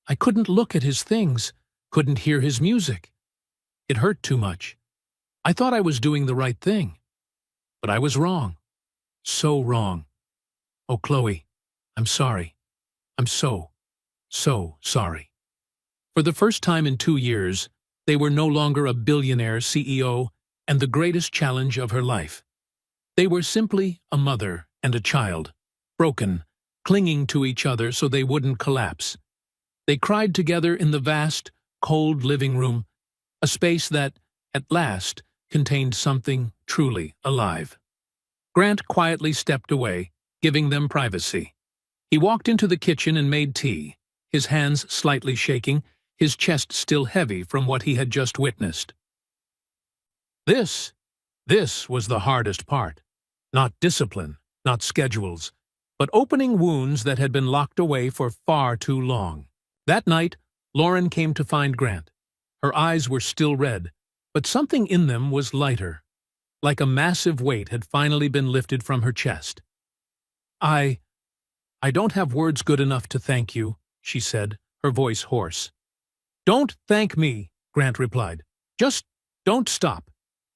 I couldn't look at his things, couldn't hear his music. It hurt too much. I thought I was doing the right thing. But I was wrong. So wrong. Oh, Chloe, I'm sorry. I'm so sorry." For the first time in 2 years, they were no longer a billionaire CEO and the greatest challenge of her life. They were simply a mother and a child, broken, clinging to each other so they wouldn't collapse. They cried together in the vast, cold living room, a space that, at last, contained something truly alive. Grant quietly stepped away, giving them privacy. He walked into the kitchen and made tea, his hands slightly shaking, his chest still heavy from what he had just witnessed. This was the hardest part. Not discipline, not schedules, but opening wounds that had been locked away for far too long. That night, Lauren came to find Grant. Her eyes were still red, but something in them was lighter, like a massive weight had finally been lifted from her chest. I don't have words good enough to thank you," she said, her voice hoarse. "Don't thank me," Grant replied. "Just don't stop.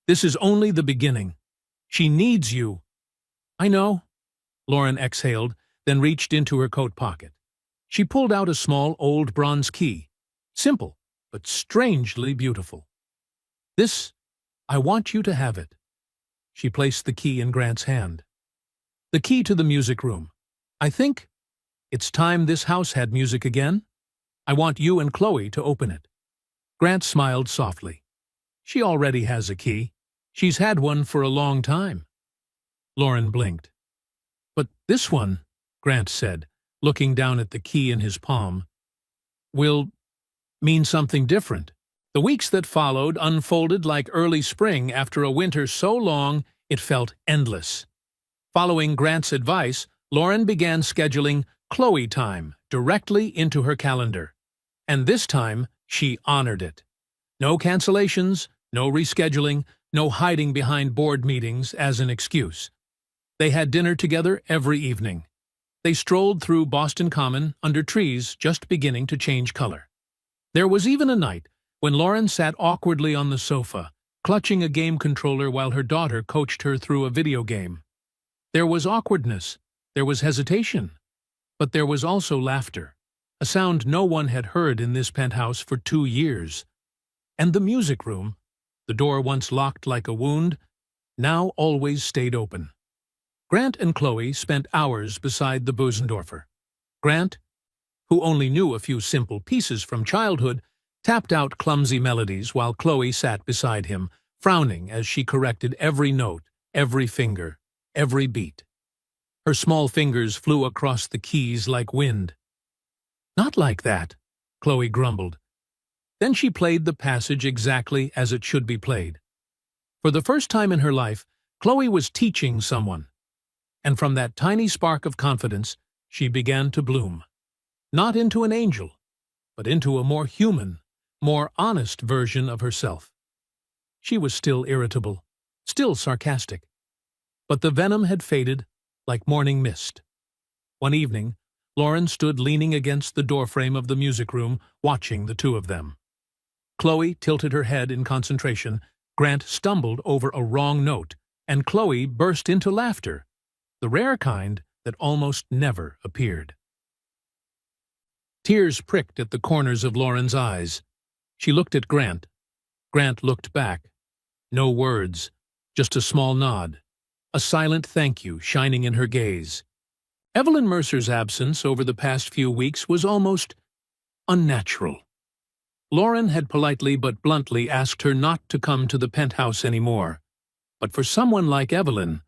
This is only the beginning. She needs you." "I know," Lauren exhaled, then reached into her coat pocket. She pulled out a small old bronze key, simple but strangely beautiful. I want you to have it." She placed the key in Grant's hand. "The key to the music room. I think It's time this house had music again. I want you and Chloe to open it." Grant smiled softly. "She already has a key. She's had one for a long time." Lauren blinked. "But this one," Grant said, looking down at the key in his palm, "will mean something different." The weeks that followed unfolded like early spring after a winter so long it felt endless. Following Grant's advice, Lauren began scheduling Chloe time directly into her calendar. And this time, she honored it. No cancellations, no rescheduling, no hiding behind board meetings as an excuse. They had dinner together every evening. They strolled through Boston Common under trees just beginning to change color. There was even a night when Lauren sat awkwardly on the sofa, clutching a game controller while her daughter coached her through a video game. There was awkwardness, there was hesitation, but there was also laughter, a sound no one had heard in this penthouse for 2 years. And the music room, the door once locked like a wound, now always stayed open. Grant and Chloe spent hours beside the Bösendorfer. Grant, who only knew a few simple pieces from childhood, tapped out clumsy melodies while Chloe sat beside him, frowning as she corrected every note, every finger, every beat. Her small fingers flew across the keys like wind. "Not like that," Chloe grumbled. Then she played the passage exactly as it should be played. For the first time in her life, Chloe was teaching someone. And from that tiny spark of confidence, she began to bloom. Not into an angel, but into a more human, more honest version of herself. She was still irritable, still sarcastic. But the venom had faded like morning mist. One evening, Lauren stood leaning against the doorframe of the music room, watching the two of them. Chloe tilted her head in concentration, Grant stumbled over a wrong note, and Chloe burst into laughter, the rare kind that almost never appeared. Tears pricked at the corners of Lauren's eyes. She looked at Grant. Grant looked back. No words, just a small nod, a silent thank you shining in her gaze. Evelyn Mercer's absence over the past few weeks was almost unnatural. Lauren had politely but bluntly asked her not to come to the penthouse anymore. But for someone like Evelyn,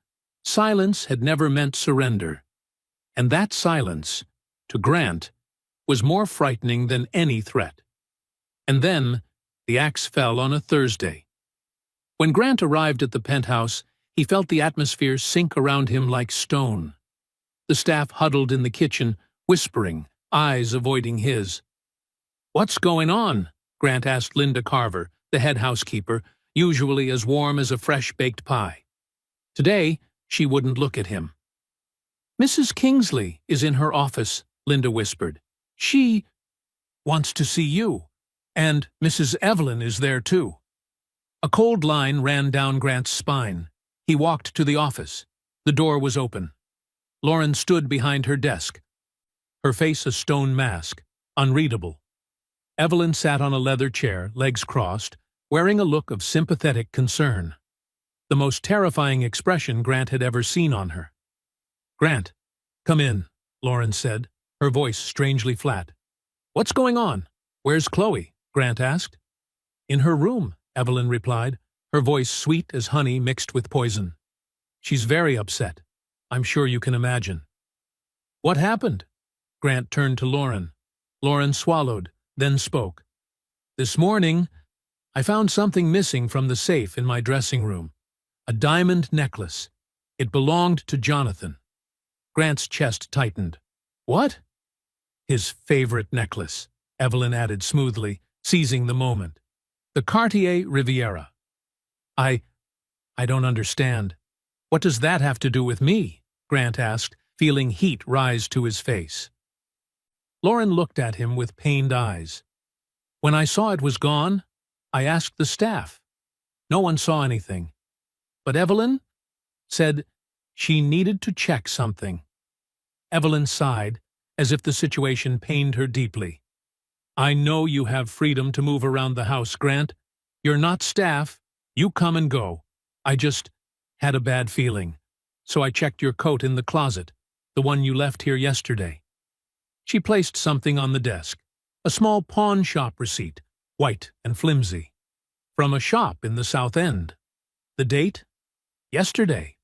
silence had never meant surrender. And that silence, to Grant, was more frightening than any threat. And then, the axe fell on a Thursday. When Grant arrived at the penthouse, he felt the atmosphere sink around him like stone. The staff huddled in the kitchen, whispering, eyes avoiding his. "What's going on?" Grant asked Linda Carver, the head housekeeper, usually as warm as a fresh-baked pie. Today, she wouldn't look at him. "Mrs. Kingsley is in her office," Linda whispered. "She wants to see you, and Mrs. Evelyn is there too." A cold line ran down Grant's spine. He walked to the office. The door was open. Lauren stood behind her desk, her face a stone mask, unreadable. Evelyn sat on a leather chair, legs crossed, wearing a look of sympathetic concern. The most terrifying expression Grant had ever seen on her. "Grant, come in," Lauren said, her voice strangely flat. "What's going on? Where's Chloe?" Grant asked. "In her room," Evelyn replied, her voice sweet as honey mixed with poison. "She's very upset. I'm sure you can imagine." "What happened?" Grant turned to Lauren. Lauren swallowed, then spoke. "This morning, I found something missing from the safe in my dressing room. A diamond necklace. It belonged to Jonathan." Grant's chest tightened. "What?" "His favorite necklace," Evelyn added smoothly, seizing the moment. "The Cartier Riviera." I don't understand. What does that have to do with me?" Grant asked, feeling heat rise to his face. Lauren looked at him with pained eyes. "When I saw it was gone, I asked the staff. No one saw anything. But Evelyn said she needed to check something." Evelyn sighed, as if the situation pained her deeply. "I know you have freedom to move around the house, Grant. You're not staff. You come and go. I just had a bad feeling. So I checked your coat in the closet, the one you left here yesterday." She placed something on the desk, a small pawn shop receipt, white and flimsy, from a shop in the South End. The date? Yesterday.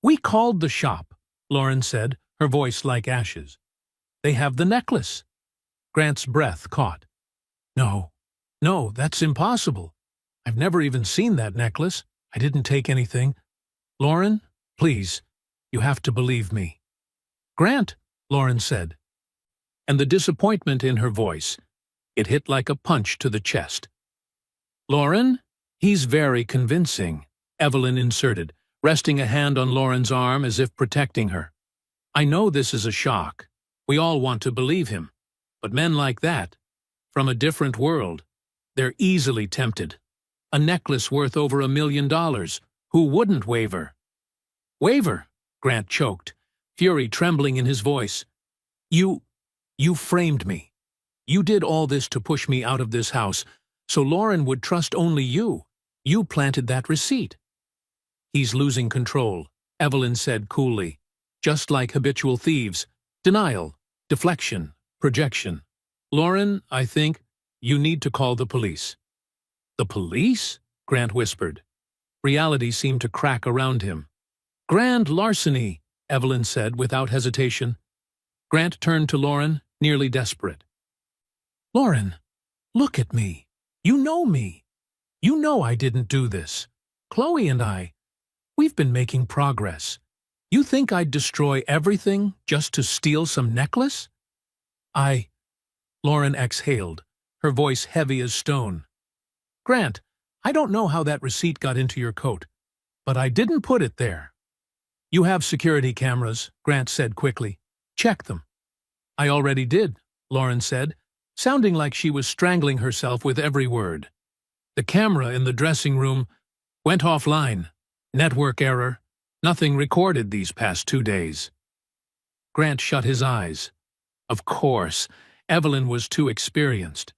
"We called the shop," Lauren said, her voice like ashes. "They have the necklace." Grant's breath caught. "No, no, that's impossible. I've never even seen that necklace. I didn't take anything. Lauren, please, you have to believe me." "Grant," Lauren said. And the disappointment in her voice, it hit like a punch to the chest. "Lauren, he's very convincing," Evelyn inserted, resting a hand on Lauren's arm as if protecting her. "I know this is a shock. We all want to believe him. But men like that, from a different world, they're easily tempted. A necklace worth over $1 million. Who wouldn't waver?" "Waver?" Grant choked, fury trembling in his voice. You framed me. You did all this to push me out of this house, so Lauren would trust only you. You planted that receipt." "He's losing control," Evelyn said coolly. "Just like habitual thieves. Denial, deflection, projection. Lauren, I think you need to call the police." "The police?" Grant whispered. Reality seemed to crack around him. "Grand larceny," Evelyn said without hesitation. Grant turned to Lauren, nearly desperate. "Lauren, look at me. You know me. You know I didn't do this. Chloe and we've been making progress. You think I'd destroy everything just to steal some necklace?" Lauren exhaled, her voice heavy as stone. "Grant, I don't know how that receipt got into your coat, but I didn't put it there." "You have security cameras," Grant said quickly. "Check them." "I already did," Lauren said, sounding like she was strangling herself with every word. "The camera in the dressing room went offline. Network error. Nothing recorded these past 2 days." Grant shut his eyes. Of course, Evelyn was too experienced.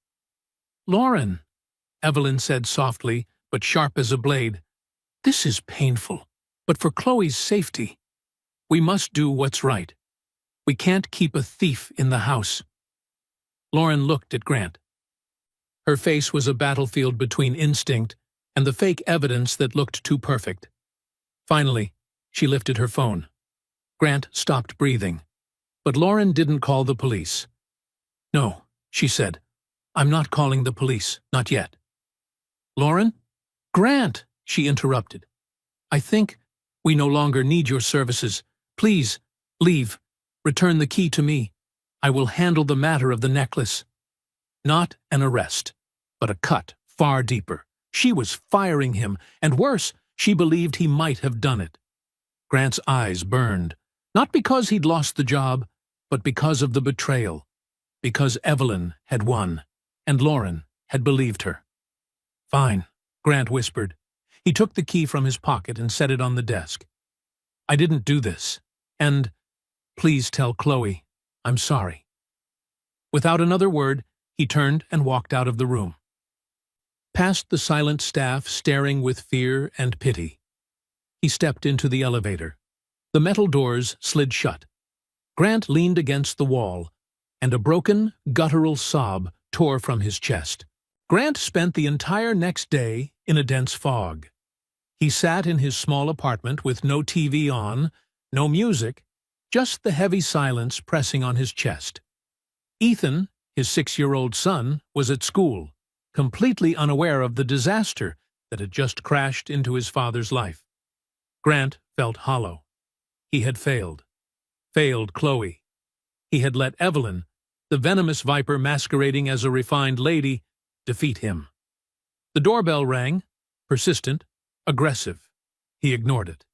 "Lauren," Evelyn said softly, but sharp as a blade, "this is painful, but for Chloe's safety, we must do what's right. We can't keep a thief in the house." Lauren looked at Grant. Her face was a battlefield between instinct and the fake evidence that looked too perfect. Finally, she lifted her phone. Grant stopped breathing. But Lauren didn't call the police. "No," she said. "I'm not calling the police, not yet." "Lauren?" "Grant," she interrupted. "I think we no longer need your services. Please, leave. Return the key to me. I will handle the matter of the necklace." Not an arrest, but a cut far deeper. She was firing him, and worse, she believed he might have done it. Grant's eyes burned, not because he'd lost the job, but because of the betrayal, because Evelyn had won, and Lauren had believed her. "Fine," Grant whispered. He took the key from his pocket and set it on the desk. "I didn't do this, and please tell Chloe I'm sorry." Without another word, he turned and walked out of the room. Past the silent staff staring with fear and pity. He stepped into the elevator. The metal doors slid shut. Grant leaned against the wall, and a broken, guttural sob tore from his chest. Grant spent the entire next day in a dense fog. He sat in his small apartment with no TV on, no music, just the heavy silence pressing on his chest. Ethan, his 6-year-old son, was at school, completely unaware of the disaster that had just crashed into his father's life. Grant felt hollow. He had failed. Failed Chloe. He had let Evelyn, the venomous viper masquerading as a refined lady, defeat him. The doorbell rang, persistent, aggressive. He ignored it.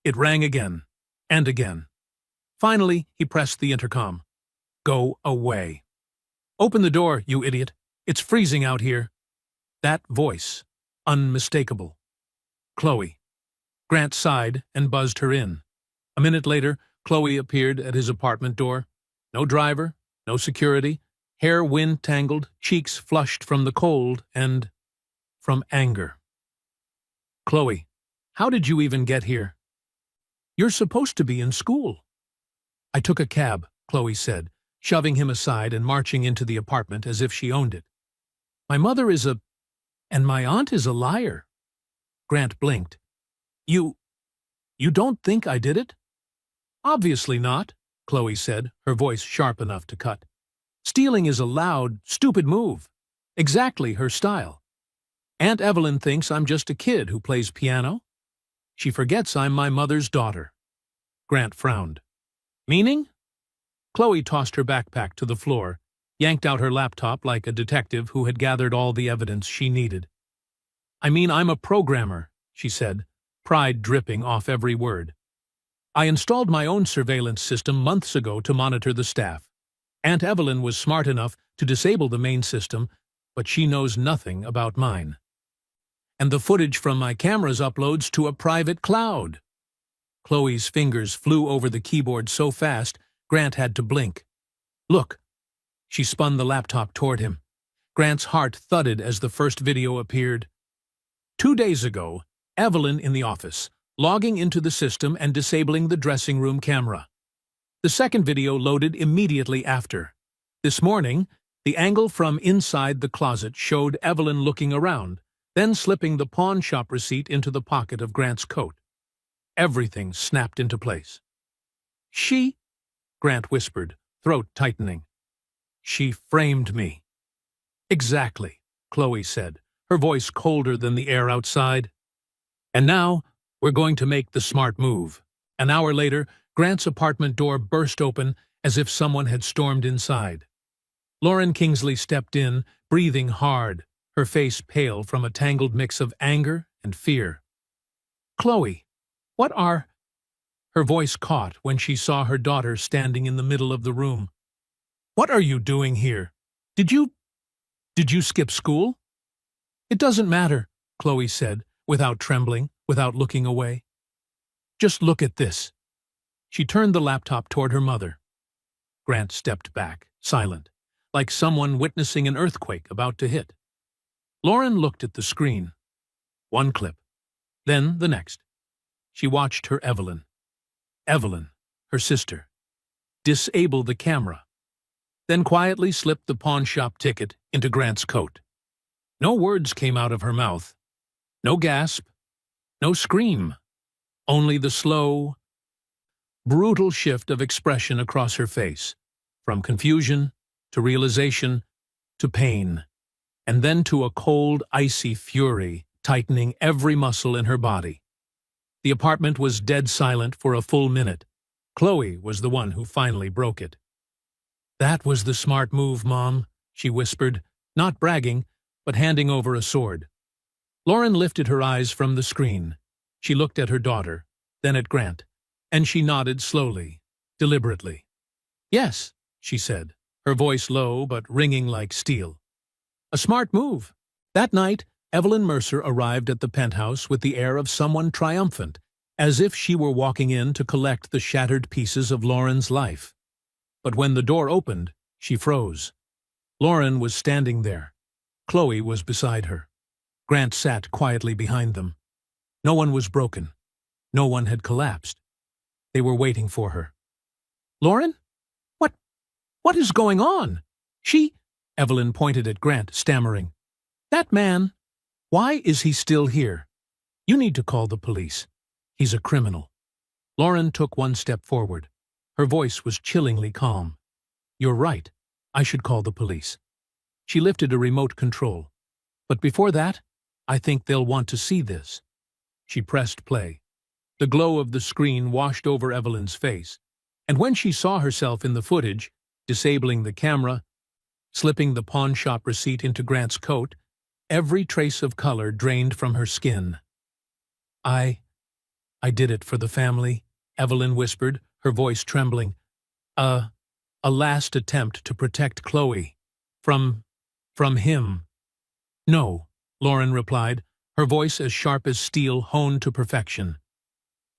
It rang again, and again. Finally, he pressed the intercom. "Go away." "Open the door, you idiot. It's freezing out here." That voice, unmistakable. Chloe. Grant sighed and buzzed her in. A minute later, Chloe appeared at his apartment door. No driver, no security, hair wind-tangled, cheeks flushed from the cold and from anger. "Chloe, how did you even get here?" "You're supposed to be in school." "I took a cab," Chloe said. shoving him aside and marching into the apartment as if she owned it. "My mother is and my aunt is a liar." Grant blinked. You don't think I did it?" "Obviously not," Chloe said, her voice sharp enough to cut. "Stealing is a loud, stupid move. Exactly her style. Aunt Evelyn thinks I'm just a kid who plays piano. She forgets I'm my mother's daughter." Grant frowned. "Meaning?" Chloe tossed her backpack to the floor, yanked out her laptop like a detective who had gathered all the evidence she needed. "I mean, I'm a programmer," she said, pride dripping off every word. "I installed my own surveillance system months ago to monitor the staff. Aunt Evelyn was smart enough to disable the main system, but she knows nothing about mine. And the footage from my cameras uploads to a private cloud." Chloe's fingers flew over the keyboard so fast, Grant had to blink. "Look." She spun the laptop toward him. Grant's heart thudded as the first video appeared. 2 days ago, Evelyn in the office, logging into the system and disabling the dressing room camera. The second video loaded immediately after. This morning, the angle from inside the closet showed Evelyn looking around, then slipping the pawn shop receipt into the pocket of Grant's coat. Everything snapped into place. "She," Grant whispered, throat tightening. "She framed me." "Exactly," Chloe said, her voice colder than the air outside. "And now, we're going to make the smart move." An hour later, Grant's apartment door burst open as if someone had stormed inside. Lauren Kingsley stepped in, breathing hard, her face pale from a tangled mix of anger and fear. "Chloe, what are—" Her voice caught when she saw her daughter standing in the middle of the room. "What are you doing here? Did you skip school?" "It doesn't matter," Chloe said, without trembling, without looking away. "Just look at this." She turned the laptop toward her mother. Grant stepped back, silent, like someone witnessing an earthquake about to hit. Lauren looked at the screen. One clip, then the next. She watched her Evelyn, her sister, disable the camera, then quietly slipped the pawn shop ticket into Grant's coat. No words came out of her mouth. No gasp, no scream, only the slow, brutal shift of expression across her face, from confusion to realization to pain, and then to a cold, icy fury tightening every muscle in her body. The apartment was dead silent for a full minute. Chloe was the one who finally broke it. "That was the smart move, Mom," she whispered, not bragging, but handing over a sword. Lauren lifted her eyes from the screen. She looked at her daughter, then at Grant, and she nodded slowly, deliberately. "Yes," she said, her voice low but ringing like steel. "A smart move." That night, Evelyn Mercer arrived at the penthouse with the air of someone triumphant, as if she were walking in to collect the shattered pieces of Lauren's life. But when the door opened, she froze. Lauren was standing there. Chloe was beside her. Grant sat quietly behind them. No one was broken. No one had collapsed. They were waiting for her. "Lauren? What is going on?" Evelyn pointed at Grant, stammering. "That man, why is he still here? You need to call the police. He's a criminal." Lauren took one step forward. Her voice was chillingly calm. "You're right. I should call the police." She lifted a remote control. "But before that, I think they'll want to see this." She pressed play. The glow of the screen washed over Evelyn's face, and when she saw herself in the footage, disabling the camera, slipping the pawn shop receipt into Grant's coat, every trace of color drained from her skin. I did it for the family," Evelyn whispered, her voice trembling. A last attempt to protect Chloe. From him." "No," Lauren replied, her voice as sharp as steel honed to perfection.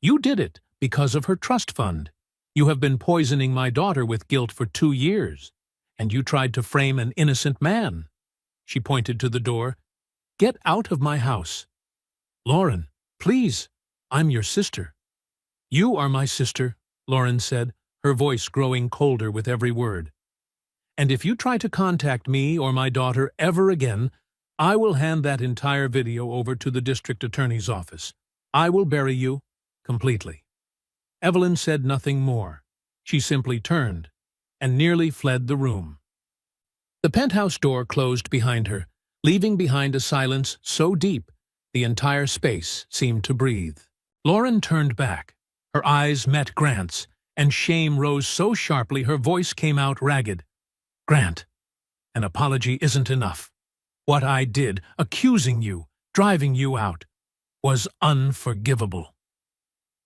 "You did it because of her trust fund. You have been poisoning my daughter with guilt for 2 years, and you tried to frame an innocent man." She pointed to the door. "Get out of my house." "Lauren, please, I'm your sister." "You are my sister," Lauren said, her voice growing colder with every word. And if you try to contact me or my daughter ever again, I will hand that entire video over to the district attorney's office. I will bury you completely." Evelyn said nothing more. She simply turned and nearly fled the room. The penthouse door closed behind her, leaving behind a silence so deep the entire space seemed to breathe. Lauren turned back. Her eyes met Grant's, and shame rose so sharply her voice came out ragged. "Grant, an apology isn't enough. What I did, accusing you, driving you out, was unforgivable."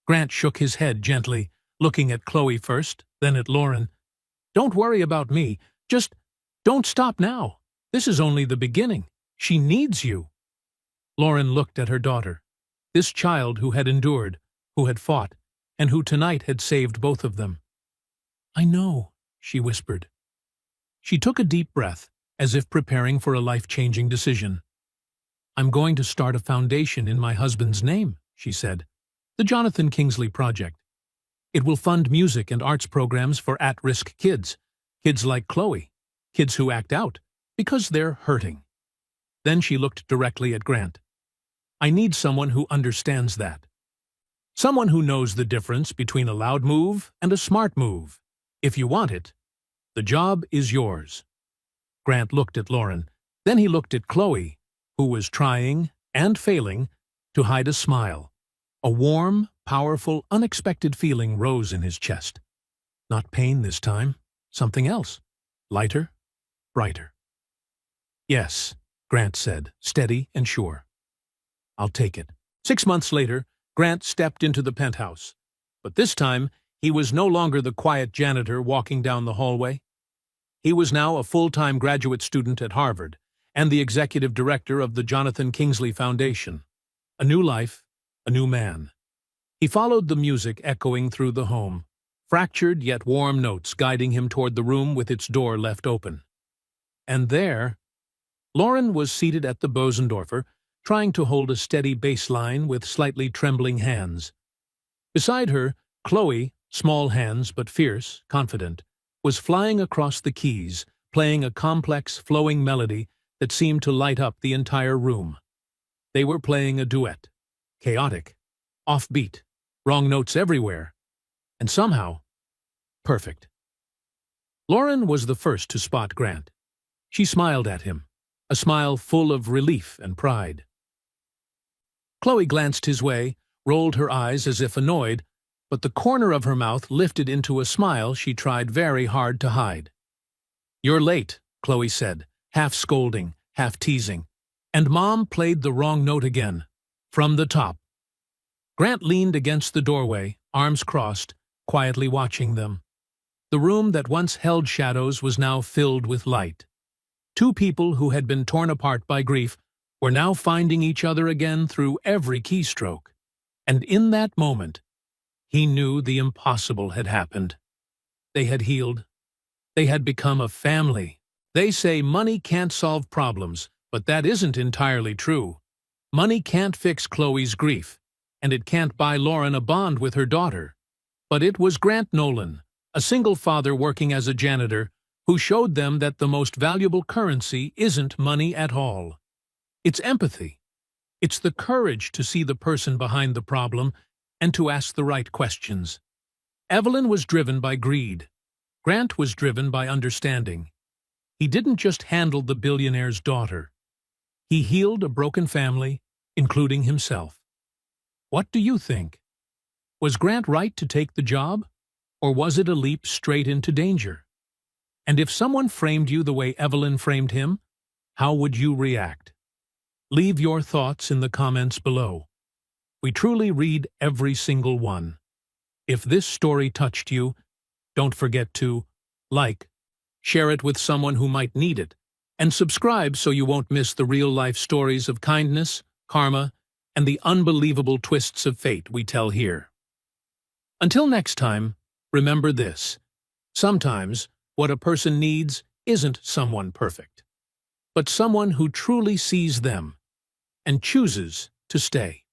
Grant shook his head gently, looking at Chloe first, then at Lauren. "Don't worry about me. Just don't stop now. This is only the beginning. She needs you." Lauren looked at her daughter, this child who had endured, who had fought, and who tonight had saved both of them. "I know," she whispered. She took a deep breath, as if preparing for a life-changing decision. "I'm going to start a foundation in my husband's name," she said. "The Jonathan Kingsley Project. It will fund music and arts programs for at-risk kids, kids like Chloe, kids who act out, because they're hurting." Then she looked directly at Grant. "I need someone who understands that. Someone who knows the difference between a loud move and a smart move. If you want it, the job is yours." Grant looked at Lauren. Then he looked at Chloe, who was trying, and failing, to hide a smile. A warm, powerful, unexpected feeling rose in his chest. Not pain this time, something else. Lighter, brighter. "Yes," Grant said, steady and sure. "I'll take it." 6 months later, Grant stepped into the penthouse. But this time, he was no longer the quiet janitor walking down the hallway. He was now a full-time graduate student at Harvard and the executive director of the Jonathan Kingsley Foundation. A new life, a new man. He followed the music echoing through the home, fractured yet warm notes guiding him toward the room with its door left open. And there, Lauren was seated at the Bosendorfer, trying to hold a steady bass line with slightly trembling hands. Beside her, Chloe, small hands but fierce, confident, was flying across the keys, playing a complex, flowing melody that seemed to light up the entire room. They were playing a duet. Chaotic, offbeat, wrong notes everywhere, and somehow, perfect. Lauren was the first to spot Grant. She smiled at him, a smile full of relief and pride. Chloe glanced his way, rolled her eyes as if annoyed, but the corner of her mouth lifted into a smile she tried very hard to hide. "You're late," Chloe said, half scolding, half teasing. And Mom played the wrong note again, from the top. Grant leaned against the doorway, arms crossed, quietly watching them. The room that once held shadows was now filled with light. Two people who had been torn apart by grief were now finding each other again through every keystroke. And in that moment, he knew the impossible had happened. They had healed. They had become a family. They say money can't solve problems, but that isn't entirely true. Money can't fix Chloe's grief, and it can't buy Lauren a bond with her daughter. But it was Grant Nolan, a single father working as a janitor, who showed them that the most valuable currency isn't money at all. It's empathy. It's the courage to see the person behind the problem and to ask the right questions. Evelyn was driven by greed. Grant was driven by understanding. He didn't just handle the billionaire's daughter. He healed a broken family, including himself. What do you think? Was Grant right to take the job, or was it a leap straight into danger? And if someone framed you the way Evelyn framed him, how would you react? Leave your thoughts in the comments below. We truly read every single one. If this story touched you, don't forget to like, share it with someone who might need it, and subscribe so you won't miss the real-life stories of kindness, karma, and the unbelievable twists of fate we tell here. Until next time, remember this: sometimes what a person needs isn't someone perfect, but someone who truly sees them and chooses to stay.